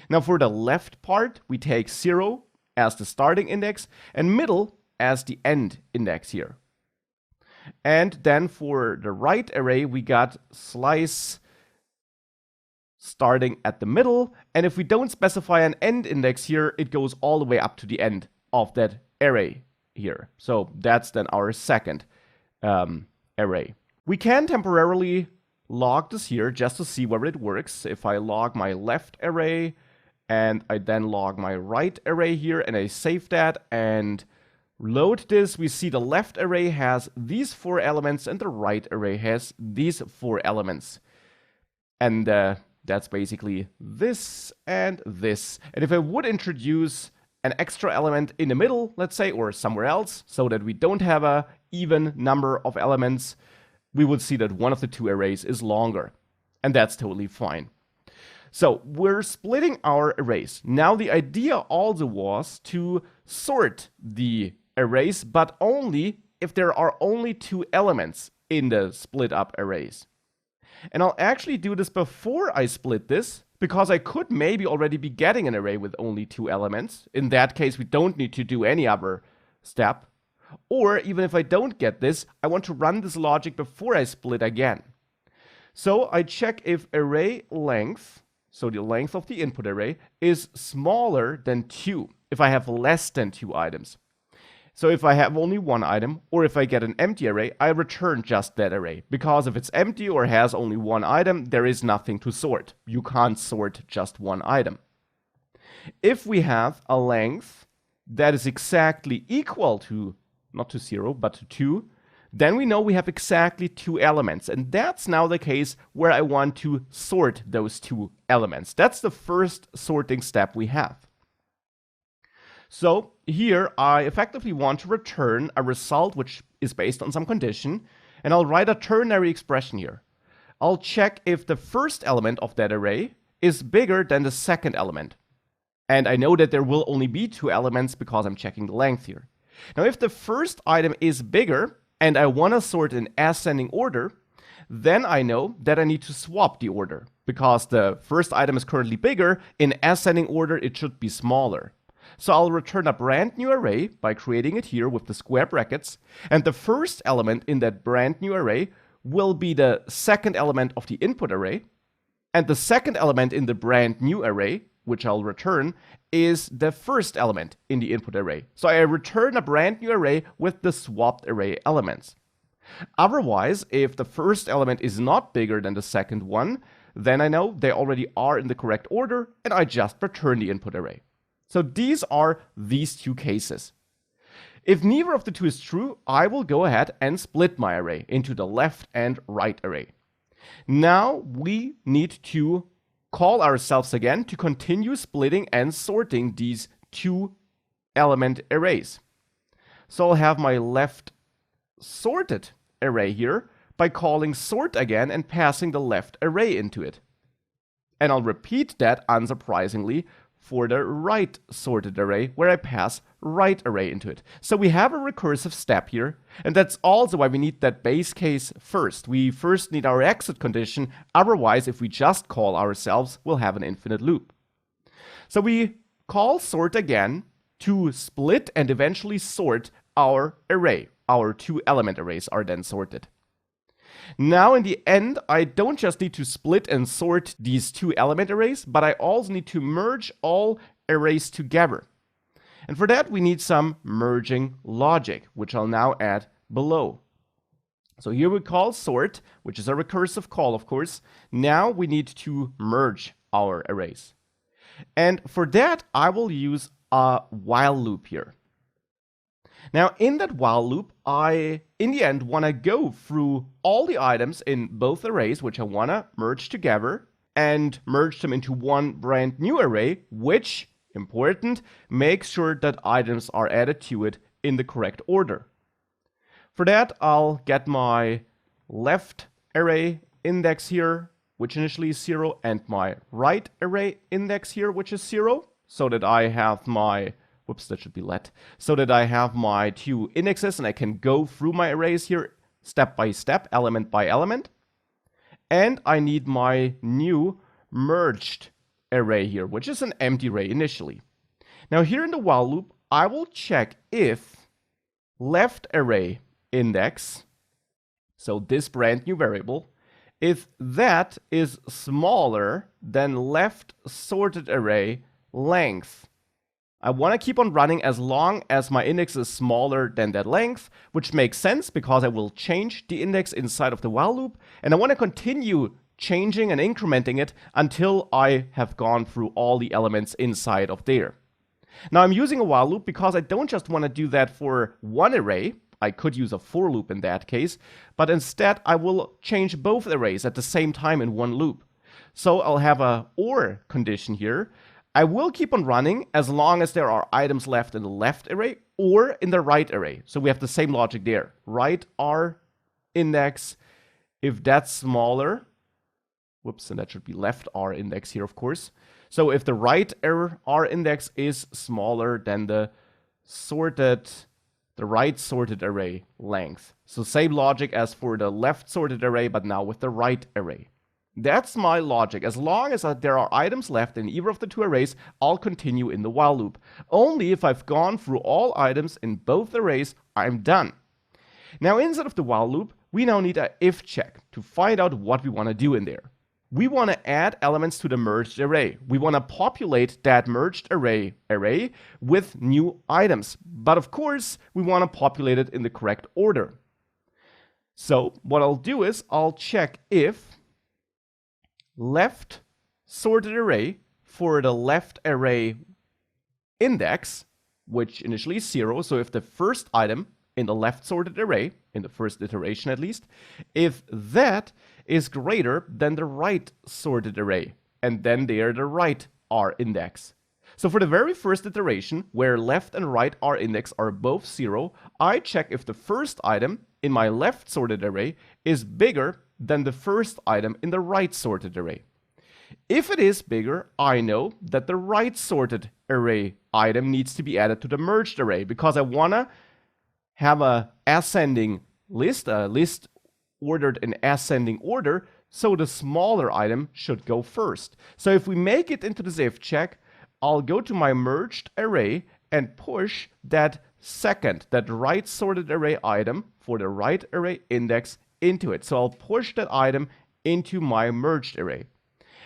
Now for the left part, we take 0 as the starting index and middle as the end index here. And then for the right array, we got slice starting at the middle, and if we don't specify an end index here, it goes all the way up to the end of that array here. So that's then our second array. We can temporarily log this here just to see whether it works. If I log my left array and I then log my right array here and I save that and load this, we see the left array has these 4 elements and the right array has these 4 elements. And that's basically this and this. And if I would introduce an extra element in the middle, let's say, or somewhere else, so that we don't have an even number of elements, we would see that one of the 2 arrays is longer. And that's totally fine. So we're splitting our arrays. Now the idea also was to sort the arrays, but only if there are only 2 elements in the split up arrays. And I'll actually do this before I split this, because I could maybe already be getting an array with only 2 elements. In that case, we don't need to do any other step. Or even if I don't get this, I want to run this logic before I split again. So I check if array length, so the length of the input array, is smaller than 2, if I have less than 2 items. So if I have only one item, or if I get an empty array, I return just that array. Because if it's empty or has only one item, there is nothing to sort. You can't sort just one item. If we have a length that is exactly equal to, not to 0, but to 2, then we know we have exactly 2 elements. And that's now the case where I want to sort those 2 elements. That's the first sorting step we have. So here I effectively want to return a result which is based on some condition, and I'll write a ternary expression here. I'll check if the first element of that array is bigger than the second element. And I know that there will only be 2 elements because I'm checking the length here. Now if the first item is bigger, and I want to sort in ascending order, then I know that I need to swap the order. Because the first item is currently bigger, in ascending order it should be smaller. So I'll return a brand new array by creating it here with the square brackets, and the first element in that brand new array will be the second element of the input array, and the second element in the brand new array, which I'll return, is the first element in the input array. So I return a brand new array with the swapped array elements. Otherwise, if the first element is not bigger than the second one, then I know they already are in the correct order, and I just return the input array. So these are these 2 cases. If neither of the 2 is true, I will go ahead and split my array into the left and right array. Now we need to call ourselves again to continue splitting and sorting these 2 element arrays. So I'll have my left sorted array here by calling sort again and passing the left array into it. And I'll repeat that, unsurprisingly, for the right sorted array, where I pass right array into it. So we have a recursive step here, and that's also why we need that base case first. We first need our exit condition, otherwise if we just call ourselves, we'll have an infinite loop. So we call sort again to split and eventually sort our array. Our 2 element arrays are then sorted. Now in the end, I don't just need to split and sort these 2 element arrays, but I also need to merge all arrays together. And for that we need some merging logic, which I'll now add below. So here we call sort, which is a recursive call, of course. Now we need to merge our arrays. And for that, I will use a while loop here. Now, in that while loop, I, in the end, want to go through all the items in both arrays, which I want to merge together, and merge them into one brand new array, which, important, makes sure that items are added to it in the correct order. For that, I'll get my left array index here, which initially is 0, and my right array index here, which is 0, so that I have my whoops, that should be let. So that I have my 2 indexes and I can go through my arrays here step by step, element by element. And I need my new merged array here, which is an empty array initially. Now here in the while loop, I will check if left array index, so this brand new variable, if that is smaller than left sorted array length. I want to keep on running as long as my index is smaller than that length, which makes sense because I will change the index inside of the while loop, and I want to continue changing and incrementing it until I have gone through all the elements inside of there. Now I'm using a while loop because I don't just want to do that for one array. I could use a for loop in that case, but instead I will change both arrays at the same time in one loop. So I'll have a or condition here. I will keep on running as long as there are items left in the left array or in the right array. So we have the same logic there. Right R index, if that's smaller, whoops, and that should be left R index here, of course. So if the right R index is smaller than the right sorted array length. So same logic as for the left sorted array, but now with the right array. That's my logic. As long as there are items left in either of the 2 arrays, I'll continue in the while loop. Only if I've gone through all items in both arrays, I'm done. Now inside of the while loop, we now need an if check to find out what we want to do in there. we want to add elements to the merged array. We want to populate that merged array with new items. But of course, we want to populate it in the correct order. So what I'll do is I'll check if left sorted array for the left array index, which initially is 0. So if the first item in the left sorted array, in the first iteration at least, if that is greater than the right sorted array, and then there the right R index. So for the very first iteration, where left and right R index are both 0, I check if the first item in my left sorted array is bigger than the first item in the right sorted array. If it is bigger, I know that the right sorted array item needs to be added to the merged array, because I want to have a ascending list, a list ordered in ascending order, so the smaller item should go first. So if we make it into this if check, I'll go to my merged array and push that second, that right sorted array item for the right array index into it. So I'll push that item into my merged array.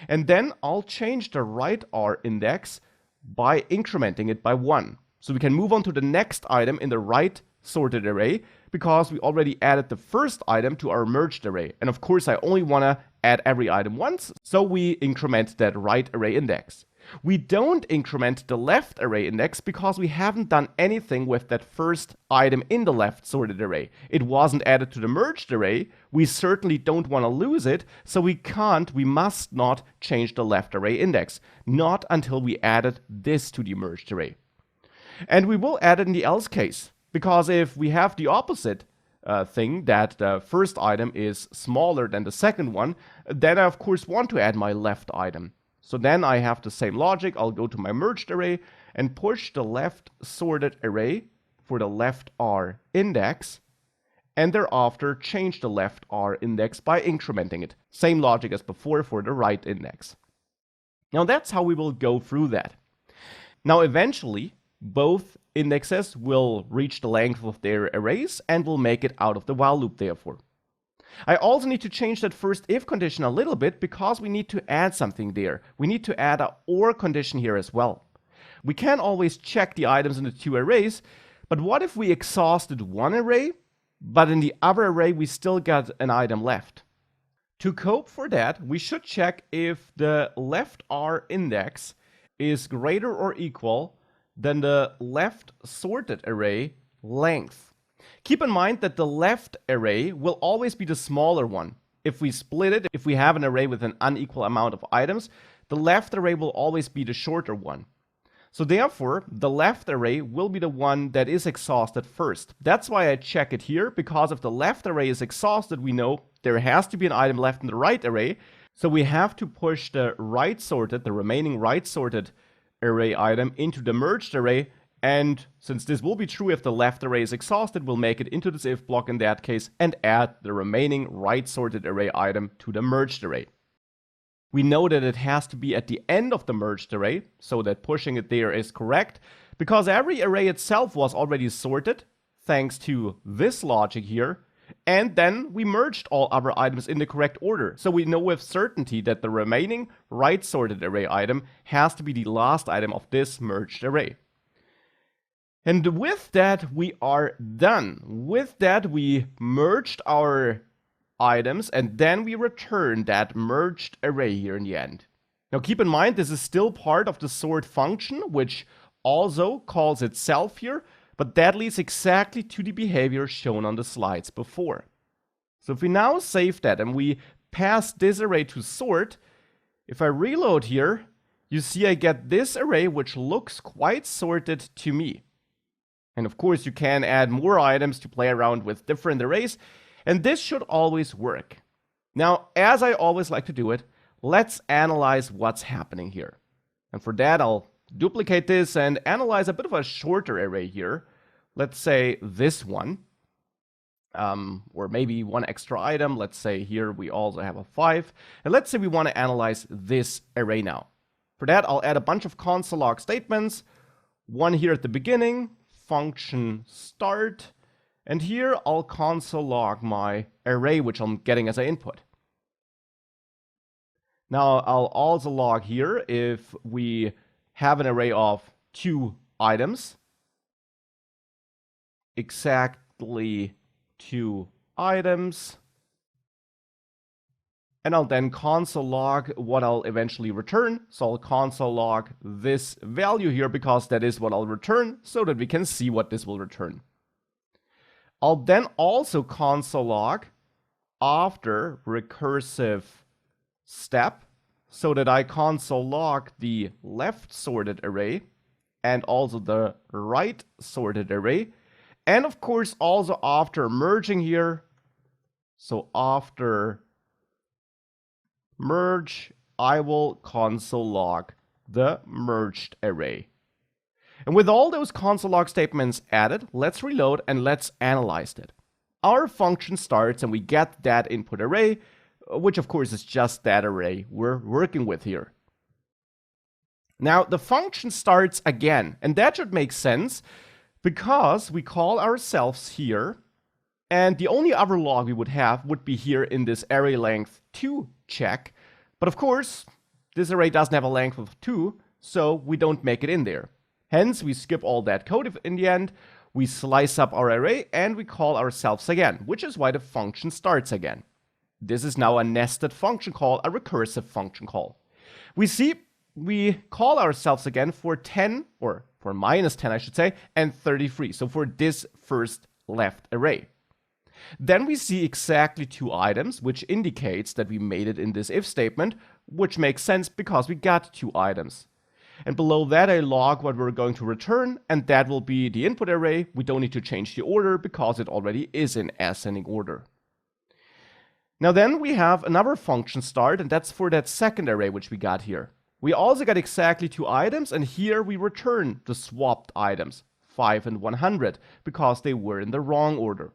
And then I'll change the right R index by incrementing it by 1. So we can move on to the next item in the right sorted array, because we already added the first item to our merged array. And of course, I only want to add every item once, so we increment that right array index. We don't increment the left array index because we haven't done anything with that first item in the left sorted array. It wasn't added to the merged array. We certainly don't want to lose it, so we must not change the left array index, not until we added this to the merged array. And we will add it in the else case, because if we have the opposite thing, that the first item is smaller than the second one, then I of course want to add my left item. So then I have the same logic. I'll go to my merged array and push the left sorted array for the left R index, and thereafter change the left R index by incrementing it. Same logic as before for the right index. Now that's how we will go through that. Now eventually, both indexes will reach the length of their arrays and will make it out of the while loop therefore. I also need to change that first if condition a little bit, because we need to add something there. We need to add an OR condition here as well. We can always check the items in the two arrays, but what if we exhausted one array, but in the other array we still got an item left? To cope for that, we should check if the left R index is greater or equal than the left sorted array length. Keep in mind that the left array will always be the smaller one. If we split it, if we have an array with an unequal amount of items, the left array will always be the shorter one. So therefore, the left array will be the one that is exhausted first. That's why I check it here, because if the left array is exhausted, we know there has to be an item left in the right array. So we have to push the remaining right sorted array item into the merged array. And since this will be true if the left array is exhausted, we'll make it into this if block in that case and add the remaining right sorted array item to the merged array. We know that it has to be at the end of the merged array, so that pushing it there is correct, because every array itself was already sorted, thanks to this logic here, and then we merged all other items in the correct order. So we know with certainty that the remaining right sorted array item has to be the last item of this merged array. And with that, we are done. With that, we merged our items, and then we return that merged array here in the end. Now keep in mind, this is still part of the sort function, which also calls itself here, but that leads exactly to the behavior shown on the slides before. So if we now save that and we pass this array to sort, if I reload here, you see I get this array, which looks quite sorted to me. And of course, you can add more items to play around with different arrays, and this should always work. Now, as I always like to do it, let's analyze what's happening here. And for that, I'll duplicate this and analyze a bit of a shorter array here. Let's say this one, or maybe one extra item. Let's say here we also have a 5. And let's say we want to analyze this array now. For that, I'll add a bunch of console log statements, one here at the beginning, function start, and here I'll console log my array which I'm getting as an input. Now I'll also log here if we have an array of 2 items, exactly 2 items, and I'll then console log what I'll eventually return. So I'll console log this value here because that is what I'll return so that we can see what this will return. I'll then also console log after recursive step so that I console log the left sorted array and also the right sorted array. And of course, also after merging here. So after merge, I will console log the merged array. And with all those console log statements added, let's reload and let's analyze it. Our function starts and we get that input array, which of course is just that array we're working with here. Now the function starts again, and that should make sense because we call ourselves here, and the only other log we would have would be here in this array length 2 check. But of course, this array doesn't have a length of 2, so we don't make it in there. Hence, we skip all that code in the end, we slice up our array, and we call ourselves again, which is why the function starts again. This is now a nested function call, a recursive function call. We see we call ourselves again for 10, or for minus 10, I should say, and 33. So for this first left array. Then we see exactly 2 items, which indicates that we made it in this if statement, which makes sense because we got 2 items. And below that, I log what we're going to return, and that will be the input array. We don't need to change the order because it already is in ascending order. Now then we have another function start, and that's for that second array which we got here. We also got exactly 2 items, and here we return the swapped items, 5 and 100, because they were in the wrong order.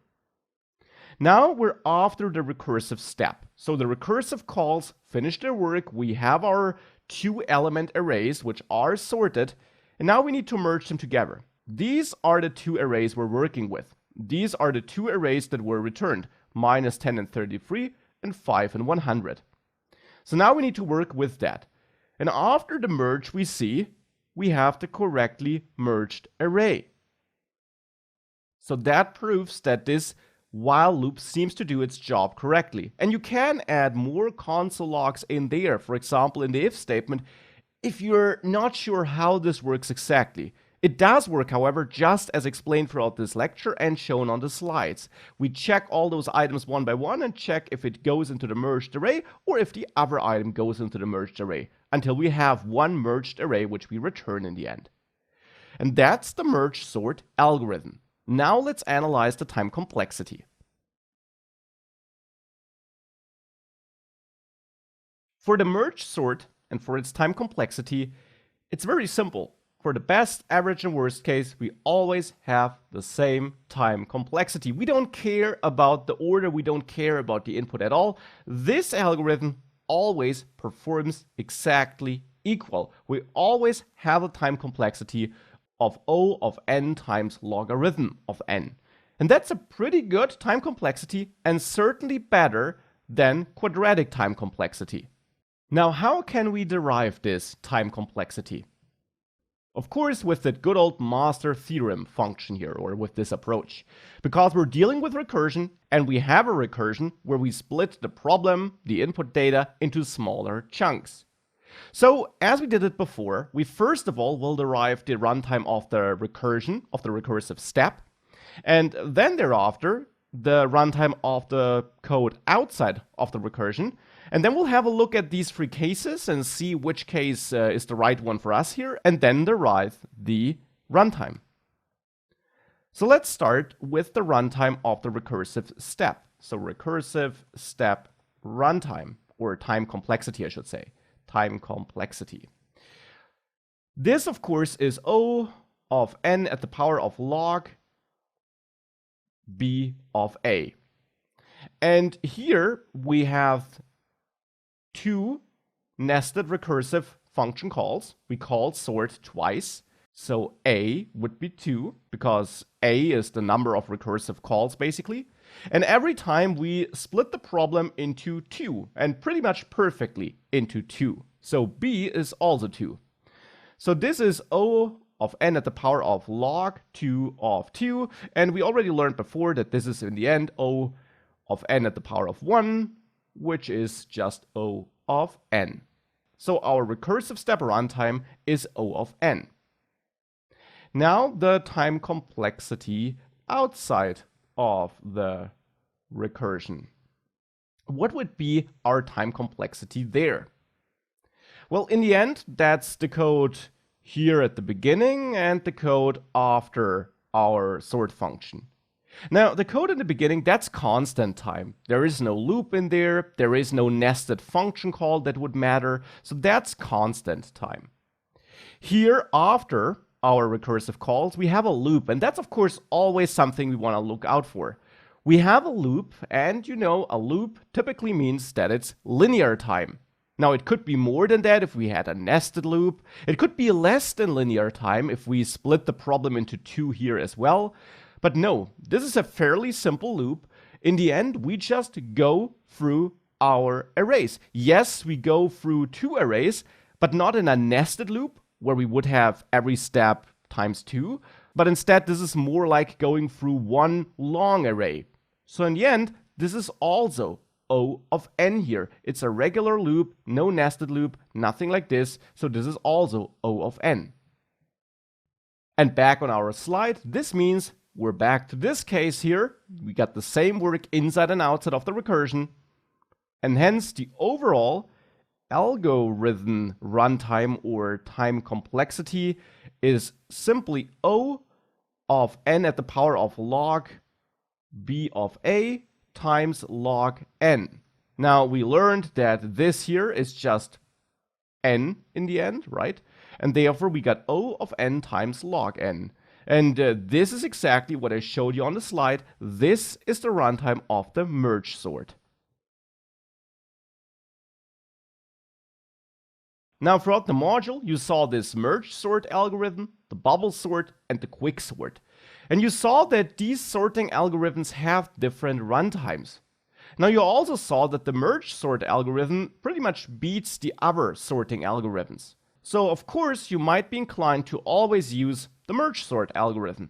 Now we're after the recursive step. So the recursive calls finish their work. We have our 2 element arrays which are sorted, and now we need to merge them together. These are the 2 arrays we're working with. These are the 2 arrays that were returned, minus 10 and 33, and 5 and 100. So now we need to work with that. And after the merge, we see we have the correctly merged array. So that proves that this while loop seems to do its job correctly. And you can add more console logs in there, for example, in the if statement, if you're not sure how this works exactly. It does work, however, just as explained throughout this lecture and shown on the slides. We check all those items one by one and check if it goes into the merged array or if the other item goes into the merged array, until we have one merged array which we return in the end. And that's the merge sort algorithm. Now let's analyze the time complexity. For the merge sort and for its time complexity, it's very simple. For the best, average, and worst case, we always have the same time complexity. We don't care about the order, we don't care about the input at all. This algorithm always performs exactly equal. We always have a time complexity of O of n times logarithm of n. And that's a pretty good time complexity and certainly better than quadratic time complexity. Now, how can we derive this time complexity? Of course, with that good old master theorem function here, or with this approach. Because we're dealing with recursion, and we have a recursion where we split the problem, the input data, into smaller chunks. So, as we did it before, we first of all will derive the runtime of the recursion, of the recursive step, and then thereafter, the runtime of the code outside of the recursion. And then we'll have a look at these 3 cases and see which case is the right one for us here, and then derive the runtime. So let's start with the runtime of the recursive step. So recursive step runtime, or time complexity, I should say. Time complexity. This, of course, is O of n at the power of log b of a. And here we have 2 nested recursive function calls. We call sort twice. So A would be 2, because A is the number of recursive calls, basically. And every time we split the problem into 2, and pretty much perfectly into 2. So B is also 2. So this is O of n at the power of log 2 of 2. And we already learned before that this is in the end O of n at the power of 1, which is just O of n. So our recursive step runtime is O of n. Now the time complexity outside of the recursion. What would be our time complexity there? Well, in the end, that's the code here at the beginning and the code after our sort function. Now, the code in the beginning, that's constant time. There is no loop in there. There is no nested function call that would matter. So that's constant time. Here, after our recursive calls, we have a loop. And that's, of course, always something we want to look out for. We have a loop, and you know, a loop typically means that it's linear time. Now, it could be more than that if we had a nested loop. It could be less than linear time if we split the problem into 2 here as well. But no, this is a fairly simple loop. In the end, we just go through our arrays. Yes, we go through 2 arrays, but not in a nested loop where we would have every step times 2. But instead, this is more like going through one long array. So in the end, this is also O of n here. It's a regular loop, no nested loop, nothing like this. So this is also O of n. And back on our slide, this means we're back to this case here. We got the same work inside and outside of the recursion. And hence the overall algorithm runtime or time complexity is simply O of n at the power of log b of a times log n. Now we learned that this here is just n in the end, right? And therefore we got O of n times log n. And this is exactly what I showed you on the slide. This is the runtime of the merge sort. Now throughout the module, you saw this merge sort algorithm, the bubble sort, and the quick sort. And you saw that these sorting algorithms have different runtimes. Now you also saw that the merge sort algorithm pretty much beats the other sorting algorithms. So of course, you might be inclined to always use the merge sort algorithm.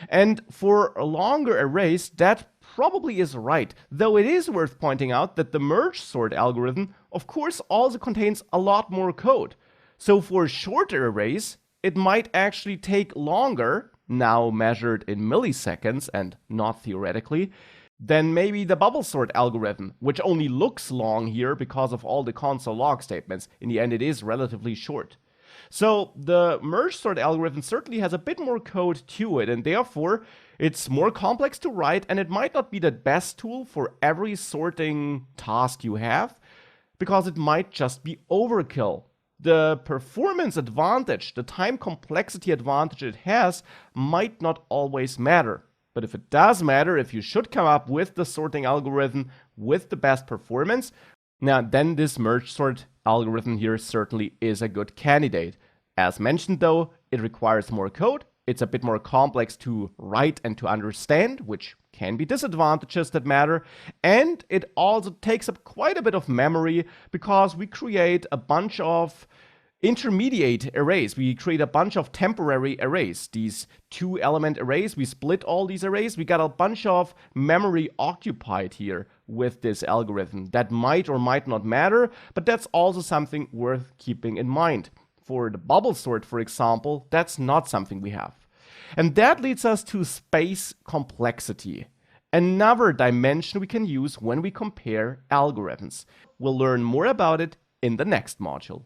And for longer arrays, that probably is right, though it is worth pointing out that the merge sort algorithm, of course, also contains a lot more code. So for shorter arrays, it might actually take longer, now measured in milliseconds and not theoretically, than maybe the bubble sort algorithm, which only looks long here because of all the console log statements. In the end, it is relatively short. So the merge sort algorithm certainly has a bit more code to it, and therefore it's more complex to write, and it might not be the best tool for every sorting task you have, because it might just be overkill. The performance advantage, the time complexity advantage it has, might not always matter. But if it does matter, if you should come up with the sorting algorithm with the best performance, now then this merge sort algorithm here certainly is a good candidate. As mentioned though, it requires more code, it's a bit more complex to write and to understand, which can be disadvantages that matter, and it also takes up quite a bit of memory because we create a bunch of intermediate arrays. We create a bunch of temporary arrays. These 2-element arrays, we split all these arrays. We got a bunch of memory occupied here with this algorithm. That might or might not matter, but that's also something worth keeping in mind. For the bubble sort, for example, that's not something we have. And that leads us to space complexity, another dimension we can use when we compare algorithms. We'll learn more about it in the next module.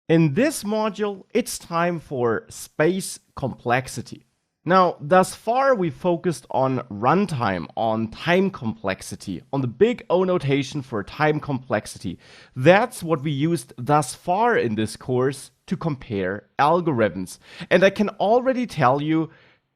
In this module, it's time for space complexity. Now, thus far we focused on runtime, on time complexity, on the big O notation for time complexity. That's what we used thus far in this course to compare algorithms. And I can already tell you,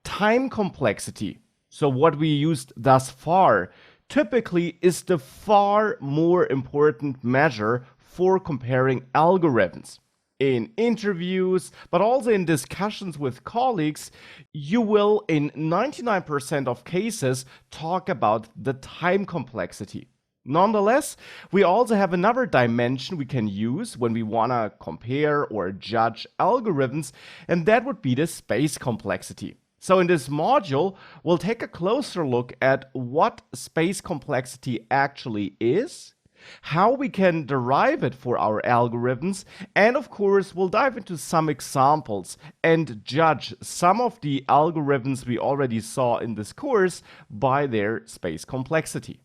time complexity, so what we used thus far, typically is the far more important measure for comparing algorithms. In interviews, but also in discussions with colleagues, you will, in 99% of cases, talk about the time complexity. Nonetheless, we also have another dimension we can use when we want to compare or judge algorithms, and that would be the space complexity. So in this module, we'll take a closer look at what space complexity actually is, how we can derive it for our algorithms, and of course, we'll dive into some examples and judge some of the algorithms we already saw in this course by their space complexity.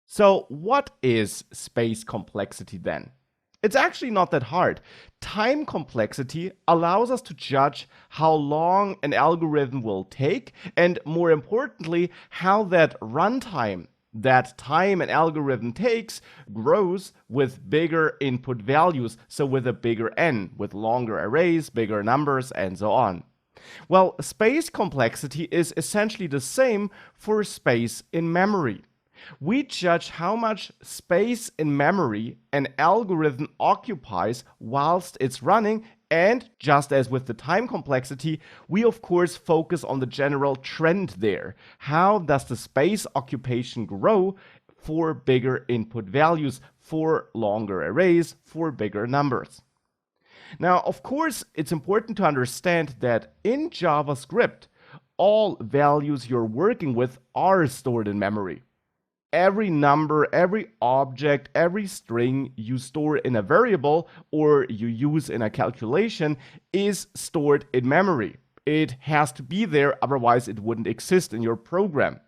So what is space complexity then? It's actually not that hard. Time complexity allows us to judge how long an algorithm will take, and more importantly, how that runtime, that time an algorithm takes, grows with bigger input values, so with a bigger n, with longer arrays, bigger numbers, and so on. Well, space complexity is essentially the same for space in memory. We judge how much space in memory an algorithm occupies whilst it's running, and just as with the time complexity, we of course focus on the general trend there. How does the space occupation grow for bigger input values, for longer arrays, for bigger numbers? Now, of course, it's important to understand that in JavaScript, all values you're working with are stored in memory. Every number, every object, every string you store in a variable or you use in a calculation is stored in memory. It has to be there, otherwise it wouldn't exist in your program.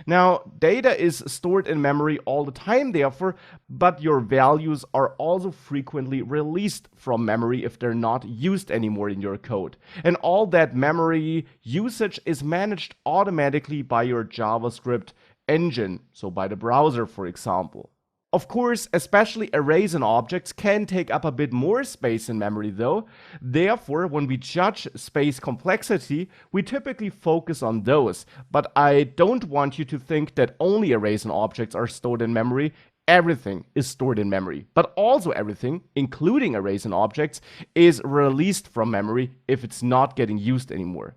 Now, data is stored in memory all the time, therefore, but your values are also frequently released from memory if they're not used anymore in your code. And all that memory usage is managed automatically by your JavaScript engine, so by the browser, for example. Of course, especially arrays and objects can take up a bit more space in memory though. Therefore, when we judge space complexity, we typically focus on those. But I don't want you to think that only arrays and objects are stored in memory. Everything is stored in memory, but also everything, including arrays and objects, is released from memory if it's not getting used anymore.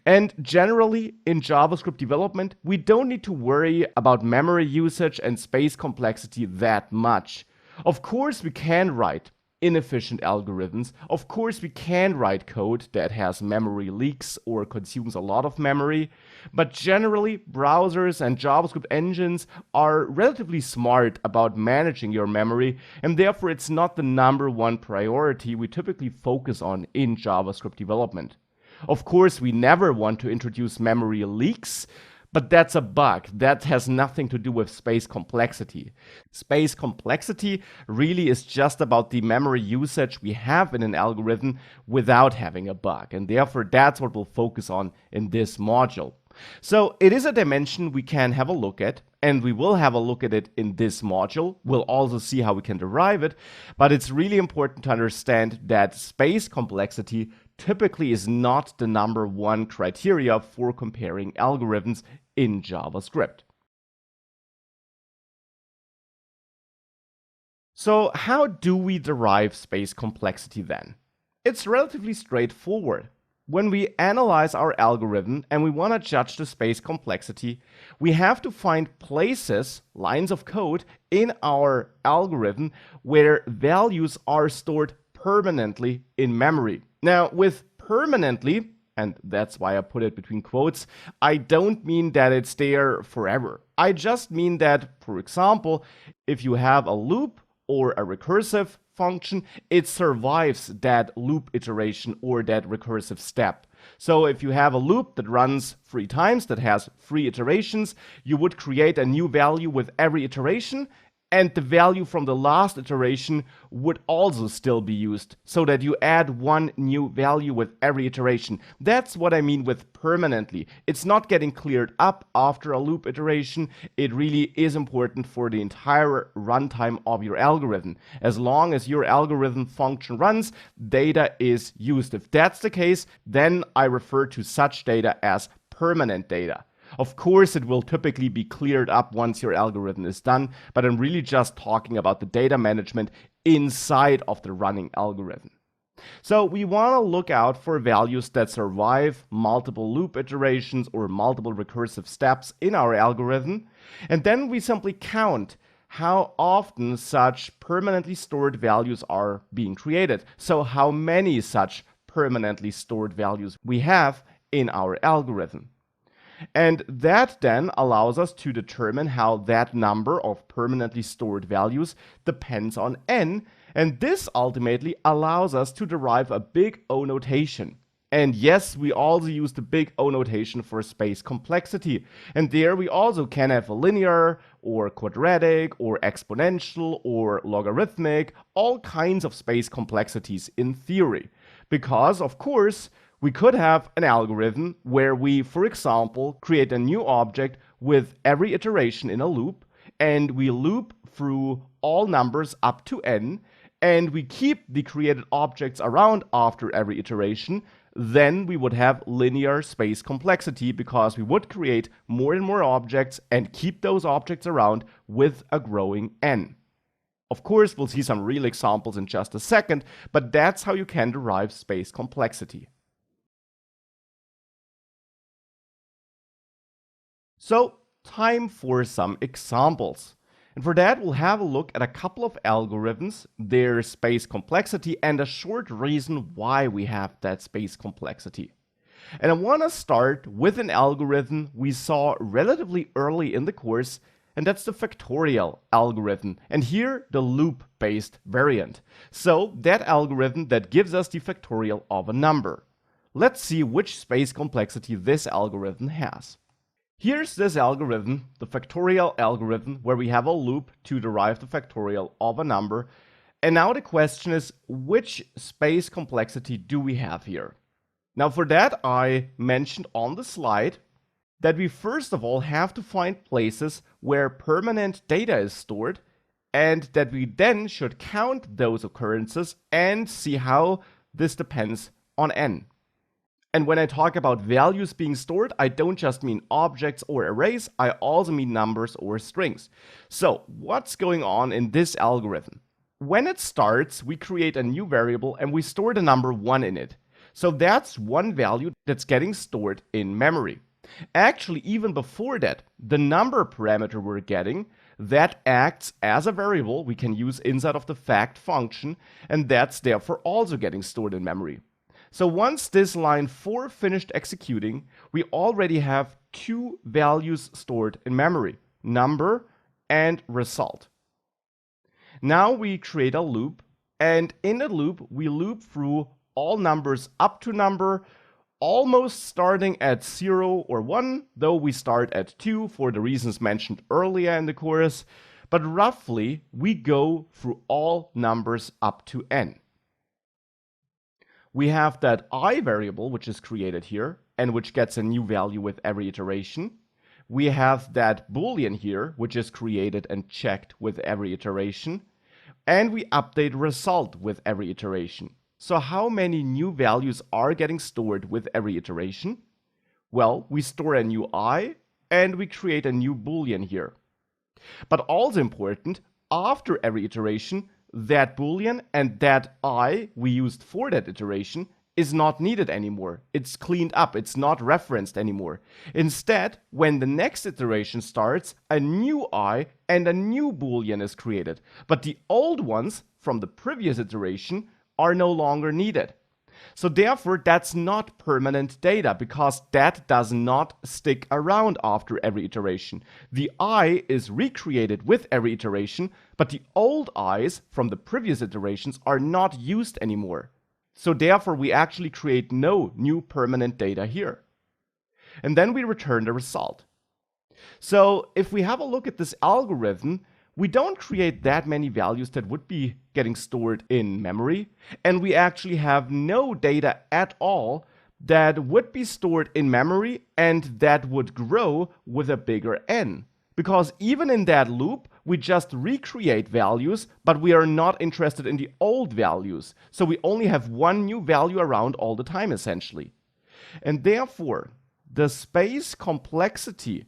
And generally, in JavaScript development, we don't need to worry about memory usage and space complexity that much. Of course, we can write inefficient algorithms. Of course, we can write code that has memory leaks or consumes a lot of memory. But generally, browsers and JavaScript engines are relatively smart about managing your memory, and therefore it's not the #1 priority we typically focus on in JavaScript development. Of course, we never want to introduce memory leaks, but that's a bug. That has nothing to do with space complexity. Space complexity really is just about the memory usage we have in an algorithm without having a bug, and therefore that's what we'll focus on in this module. So it is a dimension we can have a look at, and we will have a look at it in this module. We'll also see how we can derive it, but it's really important to understand that space complexity typically is not the #1 criteria for comparing algorithms in JavaScript. So how do we derive space complexity then? It's relatively straightforward. When we analyze our algorithm and we want to judge the space complexity, we have to find places, lines of code in our algorithm where values are stored permanently in memory. Now, with permanently, and that's why I put it between quotes, I don't mean that it's there forever. I just mean that, for example, if you have a loop or a recursive function, it survives that loop iteration or that recursive step. So if you have a loop that runs 3 times, that has 3 iterations, you would create a new value with every iteration, and the value from the last iteration would also still be used, so that you add 1 new value with every iteration. That's what I mean with permanently. It's not getting cleared up after a loop iteration. It really is important for the entire runtime of your algorithm. As long as your algorithm function runs, data is used. If that's the case, then I refer to such data as permanent data. Of course, it will typically be cleared up once your algorithm is done, but I'm really just talking about the data management inside of the running algorithm. So we want to look out for values that survive multiple loop iterations or multiple recursive steps in our algorithm, and then we simply count how often such permanently stored values are being created. So how many such permanently stored values we have in our algorithm. And that then allows us to determine how that number of permanently stored values depends on n, and this ultimately allows us to derive a big O notation. And yes, we also use the big O notation for space complexity. And there we also can have a linear or quadratic or exponential or logarithmic, all kinds of space complexities in theory. Because, of course, we could have an algorithm where we, for example, create a new object with every iteration in a loop, and we loop through all numbers up to n, and we keep the created objects around after every iteration. Then we would have linear space complexity because we would create more and more objects and keep those objects around with a growing n. Of course, we'll see some real examples in just a second, but that's how you can derive space complexity. So, time for some examples. And for that, we'll have a look at a couple of algorithms, their space complexity, and a short reason why we have that space complexity. And I want to start with an algorithm we saw relatively early in the course, and that's the factorial algorithm, and here the loop-based variant. So that algorithm that gives us the factorial of a number. Let's see which space complexity this algorithm has. Here's this algorithm, the factorial algorithm, where we have a loop to derive the factorial of a number. And now the question is, which space complexity do we have here? Now for that, I mentioned on the slide that we first of all have to find places where permanent data is stored, and that we then should count those occurrences and see how this depends on n. And when I talk about values being stored, I don't just mean objects or arrays, I also mean numbers or strings. So what's going on in this algorithm? When it starts, we create a new variable and we store the number 1 in it. So that's one value that's getting stored in memory. Actually, even before that, the number parameter we're getting, that acts as a variable we can use inside of the fact function, and that's therefore also getting stored in memory. So once this line 4 finished executing, we already have two values stored in memory, number and result. Now we create a loop, and in the loop we loop through all numbers up to number, almost starting at 0 or 1, though we start at 2 for the reasons mentioned earlier in the course, but roughly we go through all numbers up to n. We have that I variable, which is created here, and which gets a new value with every iteration. We have that boolean here, which is created and checked with every iteration. And we update result with every iteration. So how many new values are getting stored with every iteration? Well, we store a new I, and we create a new boolean here. But also important, after every iteration, that boolean and that I we used for that iteration is not needed anymore. It's cleaned up, it's not referenced anymore. Instead, when the next iteration starts, a new I and a new boolean is created, but the old ones from the previous iteration are no longer needed. So therefore, that's not permanent data because that does not stick around after every iteration. The I is recreated with every iteration, but the old I's from the previous iterations are not used anymore. So therefore, we actually create no new permanent data here. And then we return the result. So if we have a look at this algorithm, we don't create that many values that would be getting stored in memory, and we actually have no data at all that would be stored in memory and that would grow with a bigger n. Because even in that loop, we just recreate values, but we are not interested in the old values. So we only have one new value around all the time, essentially. And therefore, the space complexity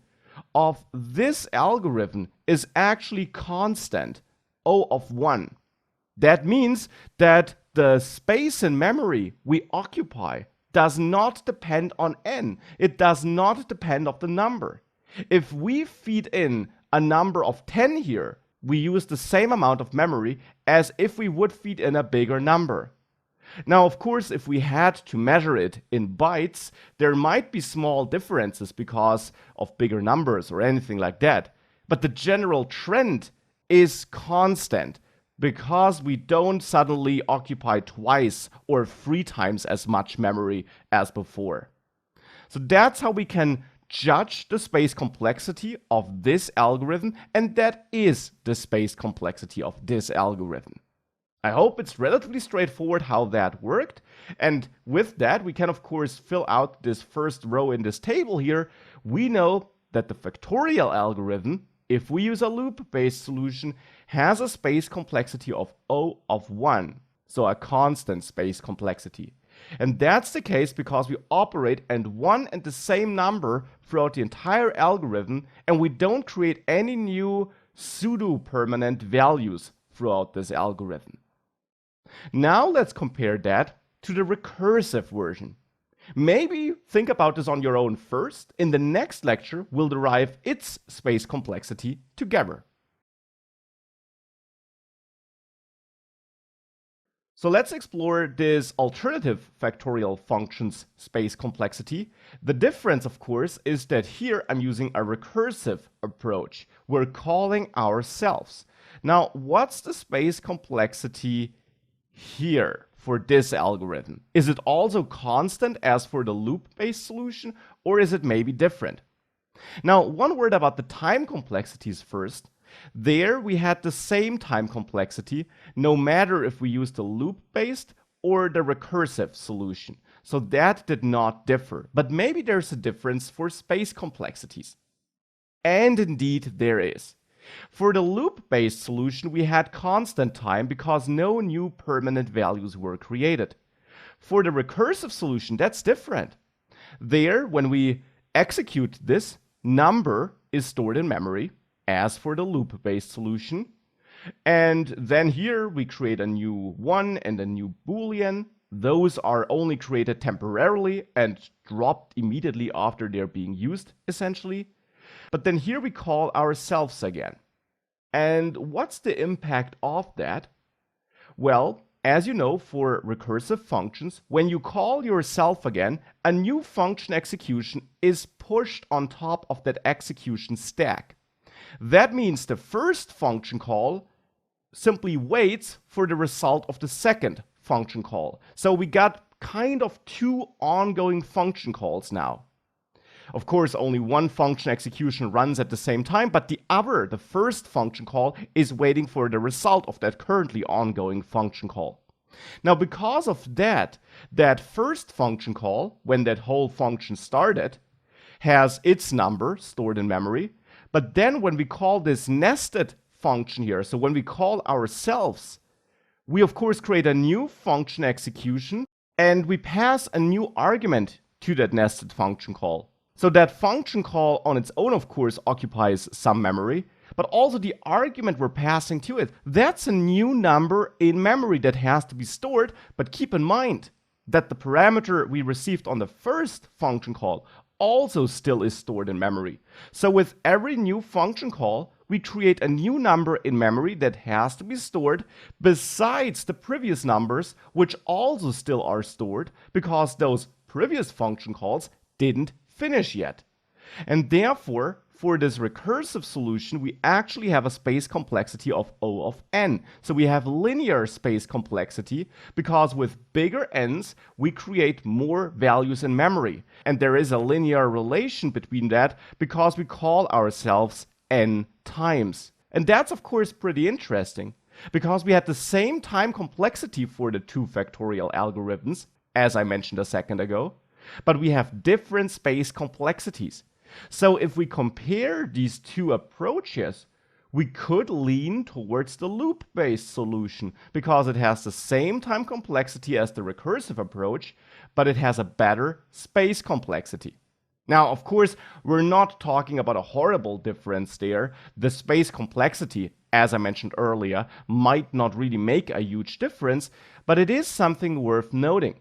of this algorithm is actually constant, O of 1. That means that the space in memory we occupy does not depend on n. It does not depend on the number. If we feed in a number of 10 here, we use the same amount of memory as if we would feed in a bigger number. Now, of course, if we had to measure it in bytes, there might be small differences because of bigger numbers or anything like that. But the general trend is constant because we don't suddenly occupy twice or 3 times as much memory as before. So that's how we can judge the space complexity of this algorithm, and that is the space complexity of this algorithm. I hope it's relatively straightforward how that worked, and with that we can of course fill out this first row in this table here. We know that the factorial algorithm, if we use a loop-based solution, has a space complexity of O of 1, so a constant space complexity. And that's the case because we operate at one and the same number throughout the entire algorithm, and we don't create any new pseudo-permanent values throughout this algorithm. Now let's compare that to the recursive version. Maybe think about this on your own first. In the next lecture, we'll derive its space complexity together. So let's explore this alternative factorial function's space complexity. The difference, of course, is that here I'm using a recursive approach. We're calling ourselves. Now, what's the space complexity here for this algorithm? Is it also constant as for the loop-based solution, or is it maybe different? Now, one word about the time complexities first. There we had the same time complexity, no matter if we used the loop-based or the recursive solution. So that did not differ, but maybe there's a difference for space complexities. And indeed there is. For the loop-based solution, we had constant time because no new permanent values were created. For the recursive solution, that's different. There, when we execute this, number is stored in memory, as for the loop-based solution. And then here we create a new 1 and a new Boolean. Those are only created temporarily and dropped immediately after they're being used, essentially. But then here we call ourselves again. And what's the impact of that? Well, as you know, for recursive functions, when you call yourself again, a new function execution is pushed on top of that execution stack. That means the first function call simply waits for the result of the second function call. So we got kind of 2 ongoing function calls now. Of course, only one function execution runs at the same time, but the first function call, is waiting for the result of that currently ongoing function call. Now, because of that first function call, when that whole function started, has its number stored in memory. But then when we call this nested function here, so when we call ourselves, we of course create a new function execution and we pass a new argument to that nested function call. So that function call on its own, of course, occupies some memory, but also the argument we're passing to it, that's a new number in memory that has to be stored. But keep in mind that the parameter we received on the first function call also still is stored in memory. So with every new function call, we create a new number in memory that has to be stored besides the previous numbers, which also still are stored because those previous function calls didn't finish yet. And therefore, for this recursive solution, we actually have a space complexity of O of n. So we have linear space complexity because with bigger n's, we create more values in memory. And there is a linear relation between that because we call ourselves n times. And that's of course pretty interesting because we had the same time complexity for the 2 factorial algorithms, as I mentioned a second ago, but we have different space complexities. So if we compare these 2 approaches, we could lean towards the loop-based solution because it has the same time complexity as the recursive approach, but it has a better space complexity. Now, of course, we're not talking about a horrible difference there. The space complexity, as I mentioned earlier, might not really make a huge difference, but it is something worth noting.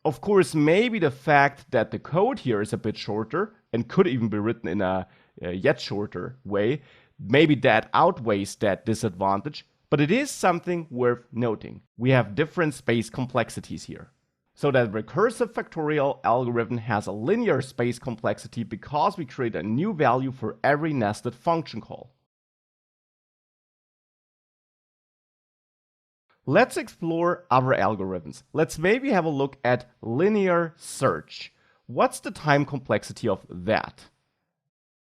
Of course, maybe the fact that the code here is a bit shorter and could even be written in a yet shorter way, maybe that outweighs that disadvantage, but it is something worth noting. We have different space complexities here. So that recursive factorial algorithm has a linear space complexity because we create a new value for every nested function call. Let's explore other algorithms. Let's maybe have a look at linear search. What's the time complexity of that?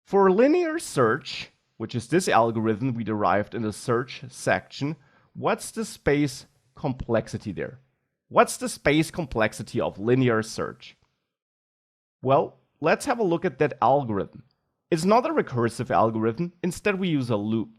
For linear search, which is this algorithm we derived in the search section, what's the space complexity there? What's the space complexity of linear search? Well, let's have a look at that algorithm. It's not a recursive algorithm. Instead, we use a loop.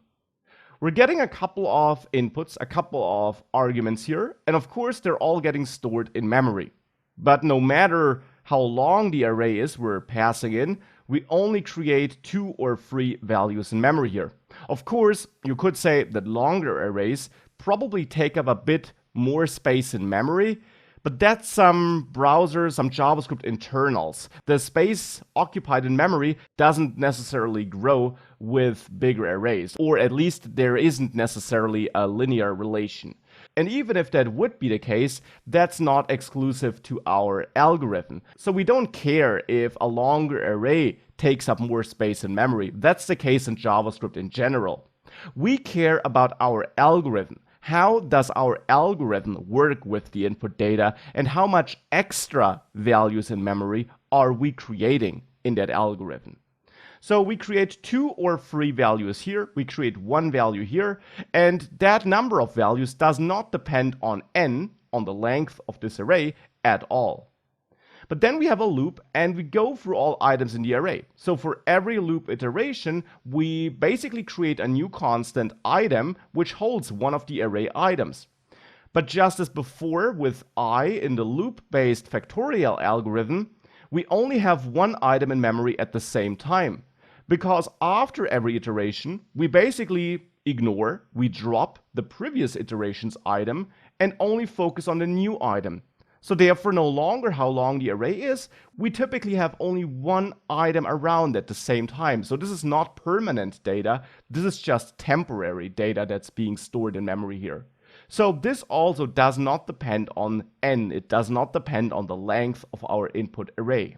We're getting a couple of inputs, a couple of arguments here, and of course, they're all getting stored in memory. But no matter how long the array is we're passing in, we only create 2 or 3 values in memory here. Of course, you could say that longer arrays probably take up a bit more space in memory, but that's some browser, some JavaScript internals. The space occupied in memory doesn't necessarily grow with bigger arrays, or at least there isn't necessarily a linear relation. And even if that would be the case, that's not exclusive to our algorithm. So we don't care if a longer array takes up more space in memory. That's the case in JavaScript in general. We care about our algorithm. How does our algorithm work with the input data, and how much extra values in memory are we creating in that algorithm? So we create 2 or 3 values here, we create 1 value here, and that number of values does not depend on n, on the length of this array, at all. But then we have a loop and we go through all items in the array. So for every loop iteration, we basically create a new constant item which holds one of the array items. But just as before with I in the loop-based factorial algorithm, we only have 1 item in memory at the same time. Because after every iteration, we basically ignore, we drop the previous iteration's item and only focus on the new item. So therefore, no longer how long the array is, we typically have only 1 item around at the same time. So this is not permanent data, this is just temporary data that's being stored in memory here. So this also does not depend on n, it does not depend on the length of our input array.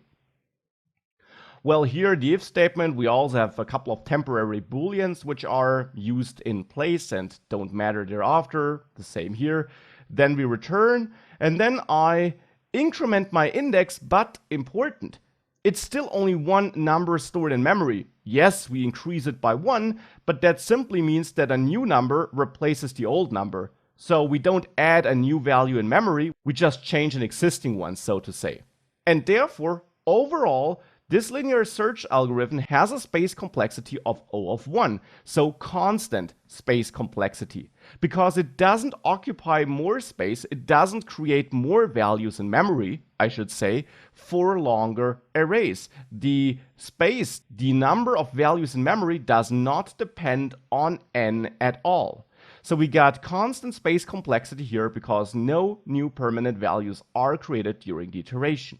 Well, here the if statement, we also have a couple of temporary booleans which are used in place and don't matter thereafter, the same here. Then we return, and then I increment my index, but important, it's still only 1 number stored in memory. Yes, we increase it by 1, but that simply means that a new number replaces the old number. So we don't add a new value in memory, we just change an existing one, so to say. And therefore, overall, this linear search algorithm has a space complexity of O of 1, so constant space complexity. Because it doesn't occupy more space, it doesn't create more values in memory, I should say, for longer arrays. The space, the number of values in memory does not depend on n at all. So we got constant space complexity here because no new permanent values are created during the iteration.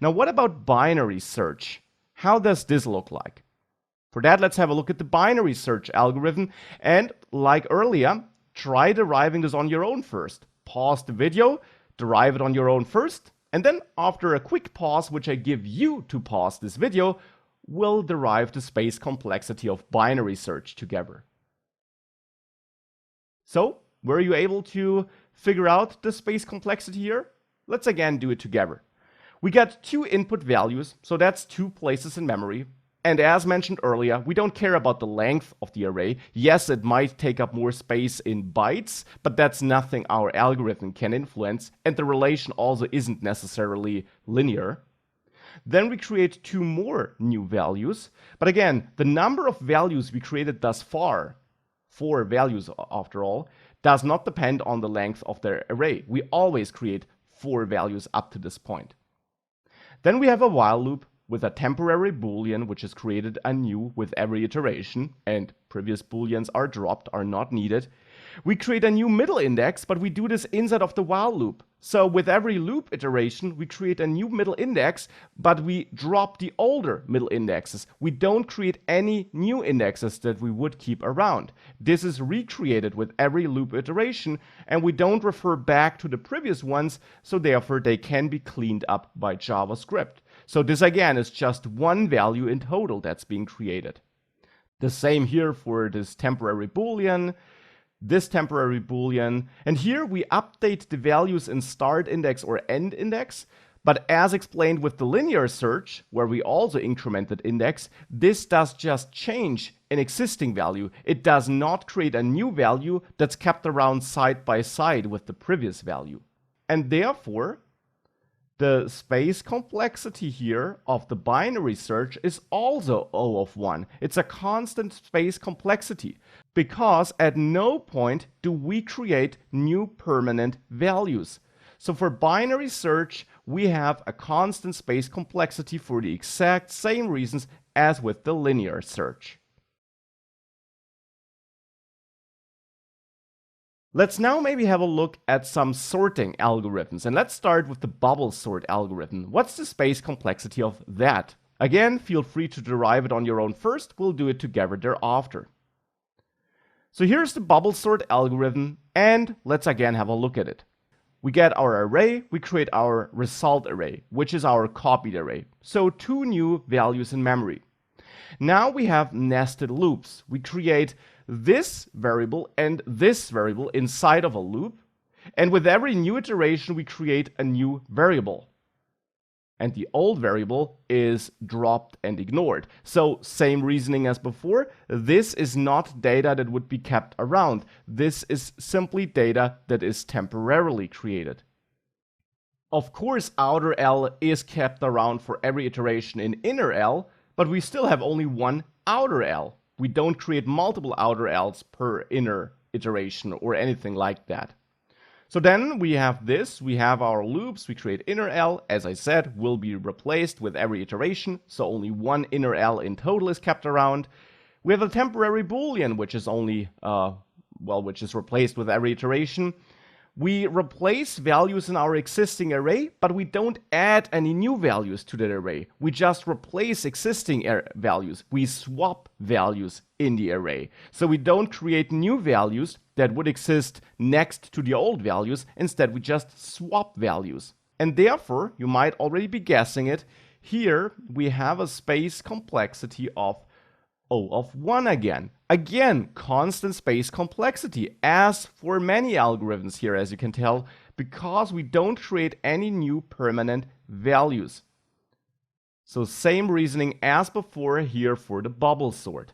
Now, what about binary search? How does this look like? For that, let's have a look at the binary search algorithm. And like earlier, try deriving this on your own first. Pause the video, derive it on your own first, and then after a quick pause, which I give you to pause this video, we'll derive the space complexity of binary search together. So, were you able to figure out the space complexity here? Let's again do it together. We got 2 input values, so that's 2 places in memory. And as mentioned earlier, we don't care about the length of the array. Yes, it might take up more space in bytes, but that's nothing our algorithm can influence, and the relation also isn't necessarily linear. Then we create 2 more new values, but again, the number of values we created thus far, 4 values after all, does not depend on the length of the array. We always create 4 values up to this point. Then we have a while loop with a temporary boolean, which is created anew with every iteration, and previous booleans are dropped, are not needed. We create a new middle index, but we do this inside of the while loop. So with every loop iteration, we create a new middle index, but we drop the older middle indexes. We don't create any new indexes that we would keep around. This is recreated with every loop iteration, and we don't refer back to the previous ones, so therefore they can be cleaned up by JavaScript. So this again is just one value in total that's being created. The same here for this temporary boolean, this temporary boolean, and here we update the values in start index or end index, but as explained with the linear search, where we also incremented index, this does just change an existing value. It does not create a new value that's kept around side by side with the previous value. And therefore, the space complexity here of the binary search is also O of 1. It's a constant space complexity because at no point do we create new permanent values. So for binary search, we have a constant space complexity for the exact same reasons as with the linear search. Let's now maybe have a look at some sorting algorithms, and let's start with the bubble sort algorithm. What's the space complexity of that? Again, feel free to derive it on your own first, we'll do it together thereafter. So here's the bubble sort algorithm, and let's again have a look at it. We get our array, we create our result array, which is our copied array. So 2 new values in memory. Now we have nested loops. We create this variable and this variable inside of a loop. And with every new iteration, we create a new variable. And the old variable is dropped and ignored. So same reasoning as before. This is not data that would be kept around. This is simply data that is temporarily created. Of course, outer L is kept around for every iteration in inner L, but we still have only one outer L. We don't create multiple outer L's per inner iteration or anything like that. So then we have this, we have our loops, we create inner L, as I said, will be replaced with every iteration, so only one inner L in total is kept around. We have a temporary boolean, which is only, which is replaced with every iteration. We replace values in our existing array, but we don't add any new values to that array. We just replace existing values. We swap values in the array. So we don't create new values that would exist next to the old values. Instead, we just swap values. And therefore, you might already be guessing it, here we have a space complexity of O of 1 again. Again, constant space complexity, as for many algorithms here, as you can tell, because we don't create any new permanent values. So same reasoning as before here for the bubble sort.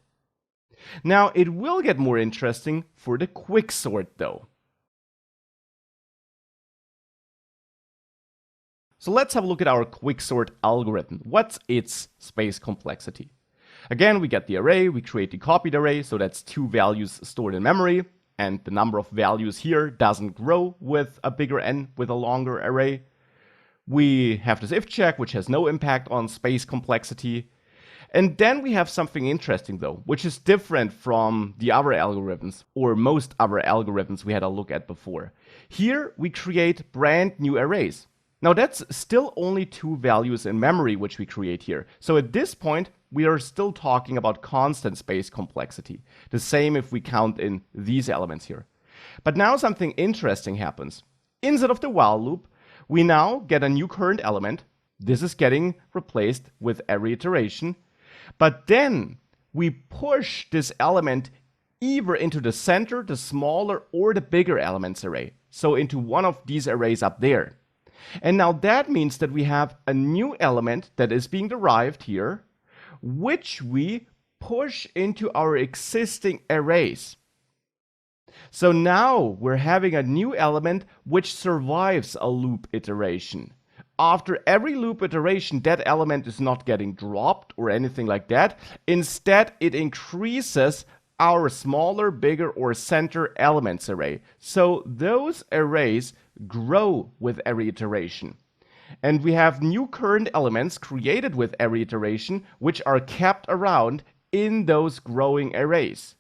Now, it will get more interesting for the quick sort though. So let's have a look at our quick sort algorithm. What's its space complexity? Again, we get the array, we create the copied array, so that's 2 values stored in memory, and the number of values here doesn't grow with a bigger n, with a longer array. We have this if check, which has no impact on space complexity. And then we have something interesting though, which is different from the other algorithms, or most other algorithms we had a look at before. Here we create brand new arrays. Now that's still only 2 values in memory which we create here. So at this point, we are still talking about constant space complexity. The same if we count in these elements here. But now something interesting happens. Inside of the while loop, we now get a new current element. This is getting replaced with every iteration. But then we push this element either into the center, the smaller, or the bigger elements array. So into one of these arrays up there. And now that means that we have a new element that is being derived here, which we push into our existing arrays. So now we're having a new element which survives a loop iteration. After every loop iteration, that element is not getting dropped or anything like that. Instead, it increases our smaller, bigger, or center elements array. So those arrays grow with every iteration. And we have new current elements created with every iteration, which are kept around in those growing arrays.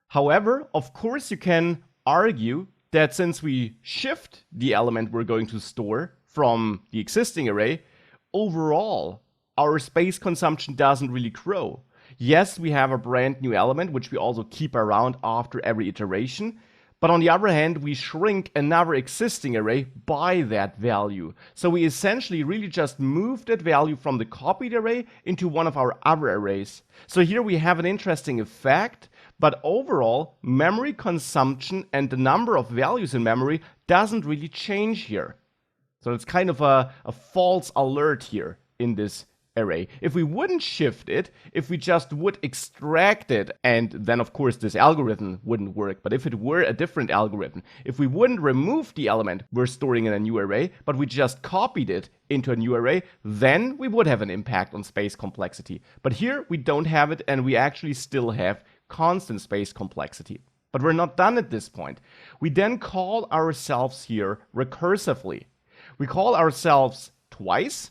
However, of course, you can argue that since we shift the element we're going to store from the existing array, overall, our space consumption doesn't really grow. Yes, we have a brand new element, which we also keep around after every iteration. But on the other hand, we shrink another existing array by that value. So we essentially really just move that value from the copied array into one of our other arrays. So here we have an interesting effect, but overall, memory consumption and the number of values in memory doesn't really change here. So it's kind of a false alert here in this array. If we wouldn't shift it, if we just would extract it, and then of course this algorithm wouldn't work, but if it were a different algorithm, if we wouldn't remove the element we're storing in a new array, but we just copied it into a new array, then we would have an impact on space complexity. But here we don't have it, and we actually still have constant space complexity. But we're not done at this point. We then call ourselves here recursively. We call ourselves twice.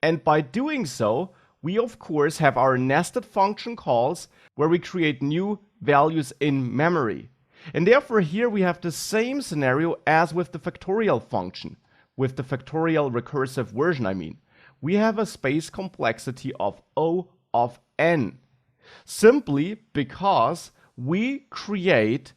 And by doing so, we of course have our nested function calls where we create new values in memory. And therefore here we have the same scenario as with the factorial function, with the factorial recursive version I mean. We have a space complexity of O of n, simply because we create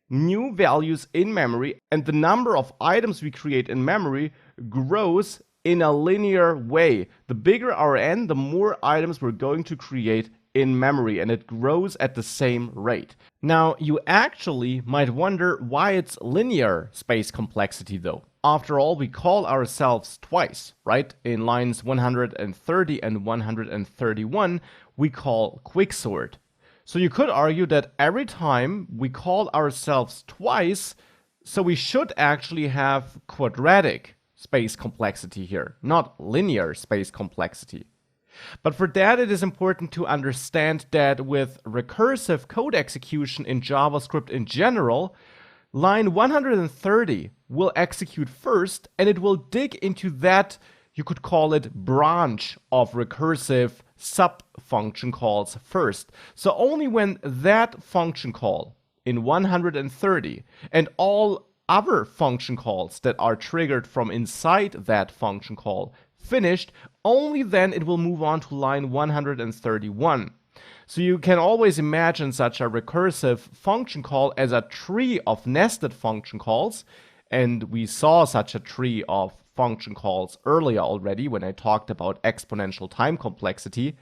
new values in memory and the number of items we create in memory grows in a linear way. The bigger our n, the more items we're going to create in memory, and it grows at the same rate. Now, you actually might wonder why it's linear space complexity though. After all, we call ourselves twice, right? In lines 130 and 131, we call quicksort. So you could argue that every time we call ourselves twice, so we should actually have quadratic space complexity here, not linear space complexity. But for that, it is important to understand that with recursive code execution in JavaScript in general, line 130 will execute first, and it will dig into that, you could call it, branch of recursive sub-function calls first. So only when that function call in 130 and all other function calls that are triggered from inside that function call finished, only then it will move on to line 131. So you can always imagine such a recursive function call as a tree of nested function calls, and we saw such a tree of function calls earlier already when I talked about exponential time complexity.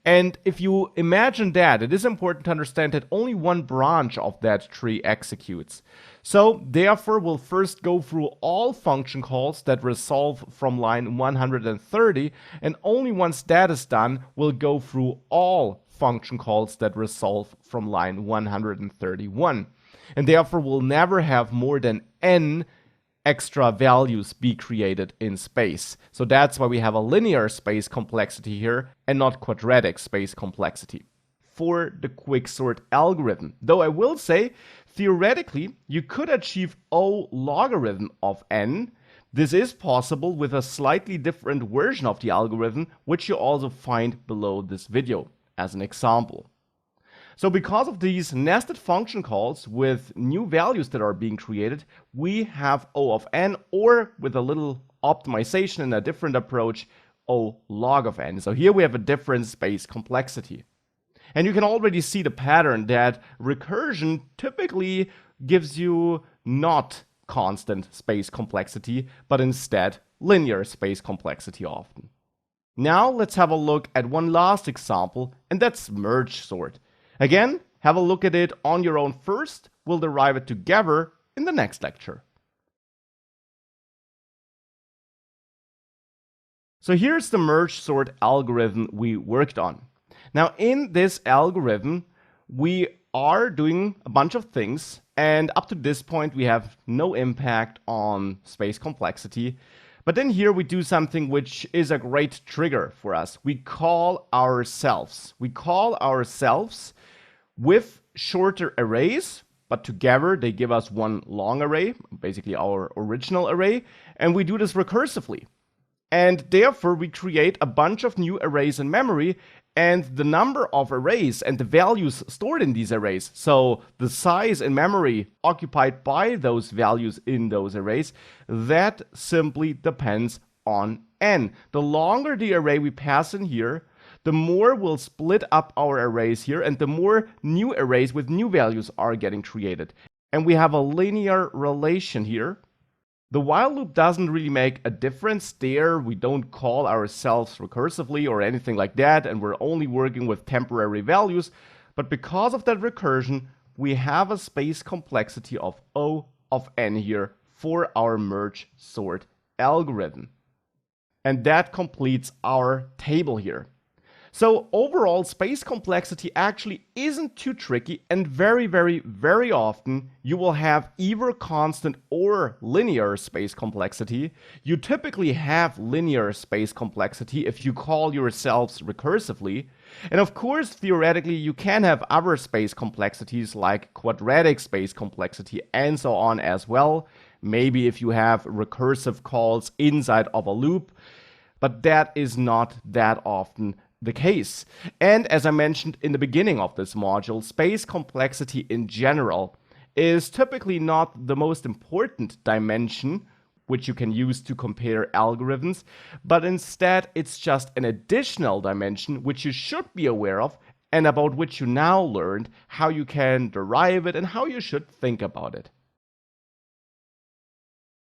And if you imagine that, it is important to understand that only one branch of that tree executes. So therefore, we'll first go through all function calls that resolve from line 130, and only once that is done, we'll go through all function calls that resolve from line 131. And therefore, we'll never have more than n extra values be created in space. So that's why we have a linear space complexity here and not quadratic space complexity for the quicksort algorithm. Though I will say, theoretically, you could achieve O logarithm of n. This is possible with a slightly different version of the algorithm, which you also find below this video as an example. So because of these nested function calls with new values that are being created, we have O of n, or with a little optimization and a different approach, O log of n. So here we have a different space complexity. And you can already see the pattern that recursion typically gives you not constant space complexity, but instead linear space complexity often. Now let's have a look at one last example, and that's merge sort. Again, have a look at it on your own first. We'll derive it together in the next lecture. So here's the merge sort algorithm we worked on. Now in this algorithm, we are doing a bunch of things, and up to this point we have no impact on space complexity. But then here we do something which is a great trigger for us. We call ourselves. with shorter arrays, but together they give us one long array, basically our original array, and we do this recursively. And therefore, we create a bunch of new arrays in memory, and the number of arrays and the values stored in these arrays, so the size in memory occupied by those values in those arrays, that simply depends on n. The longer the array we pass in here, the more we'll split up our arrays here, and the more new arrays with new values are getting created. And we have a linear relation here. The while loop doesn't really make a difference there. We don't call ourselves recursively or anything like that, and we're only working with temporary values. But because of that recursion, we have a space complexity of O of n here for our merge sort algorithm. And that completes our table here. So overall, space complexity actually isn't too tricky, and very often you will have either constant or linear space complexity. You typically have linear space complexity if you call yourselves recursively. And of course, theoretically, you can have other space complexities like quadratic space complexity and so on as well. Maybe if you have recursive calls inside of a loop, but that is not that often the case. And as I mentioned in the beginning of this module, space complexity in general is typically not the most important dimension which you can use to compare algorithms, but instead it's just an additional dimension which you should be aware of and about which you now learned how you can derive it and how you should think about it.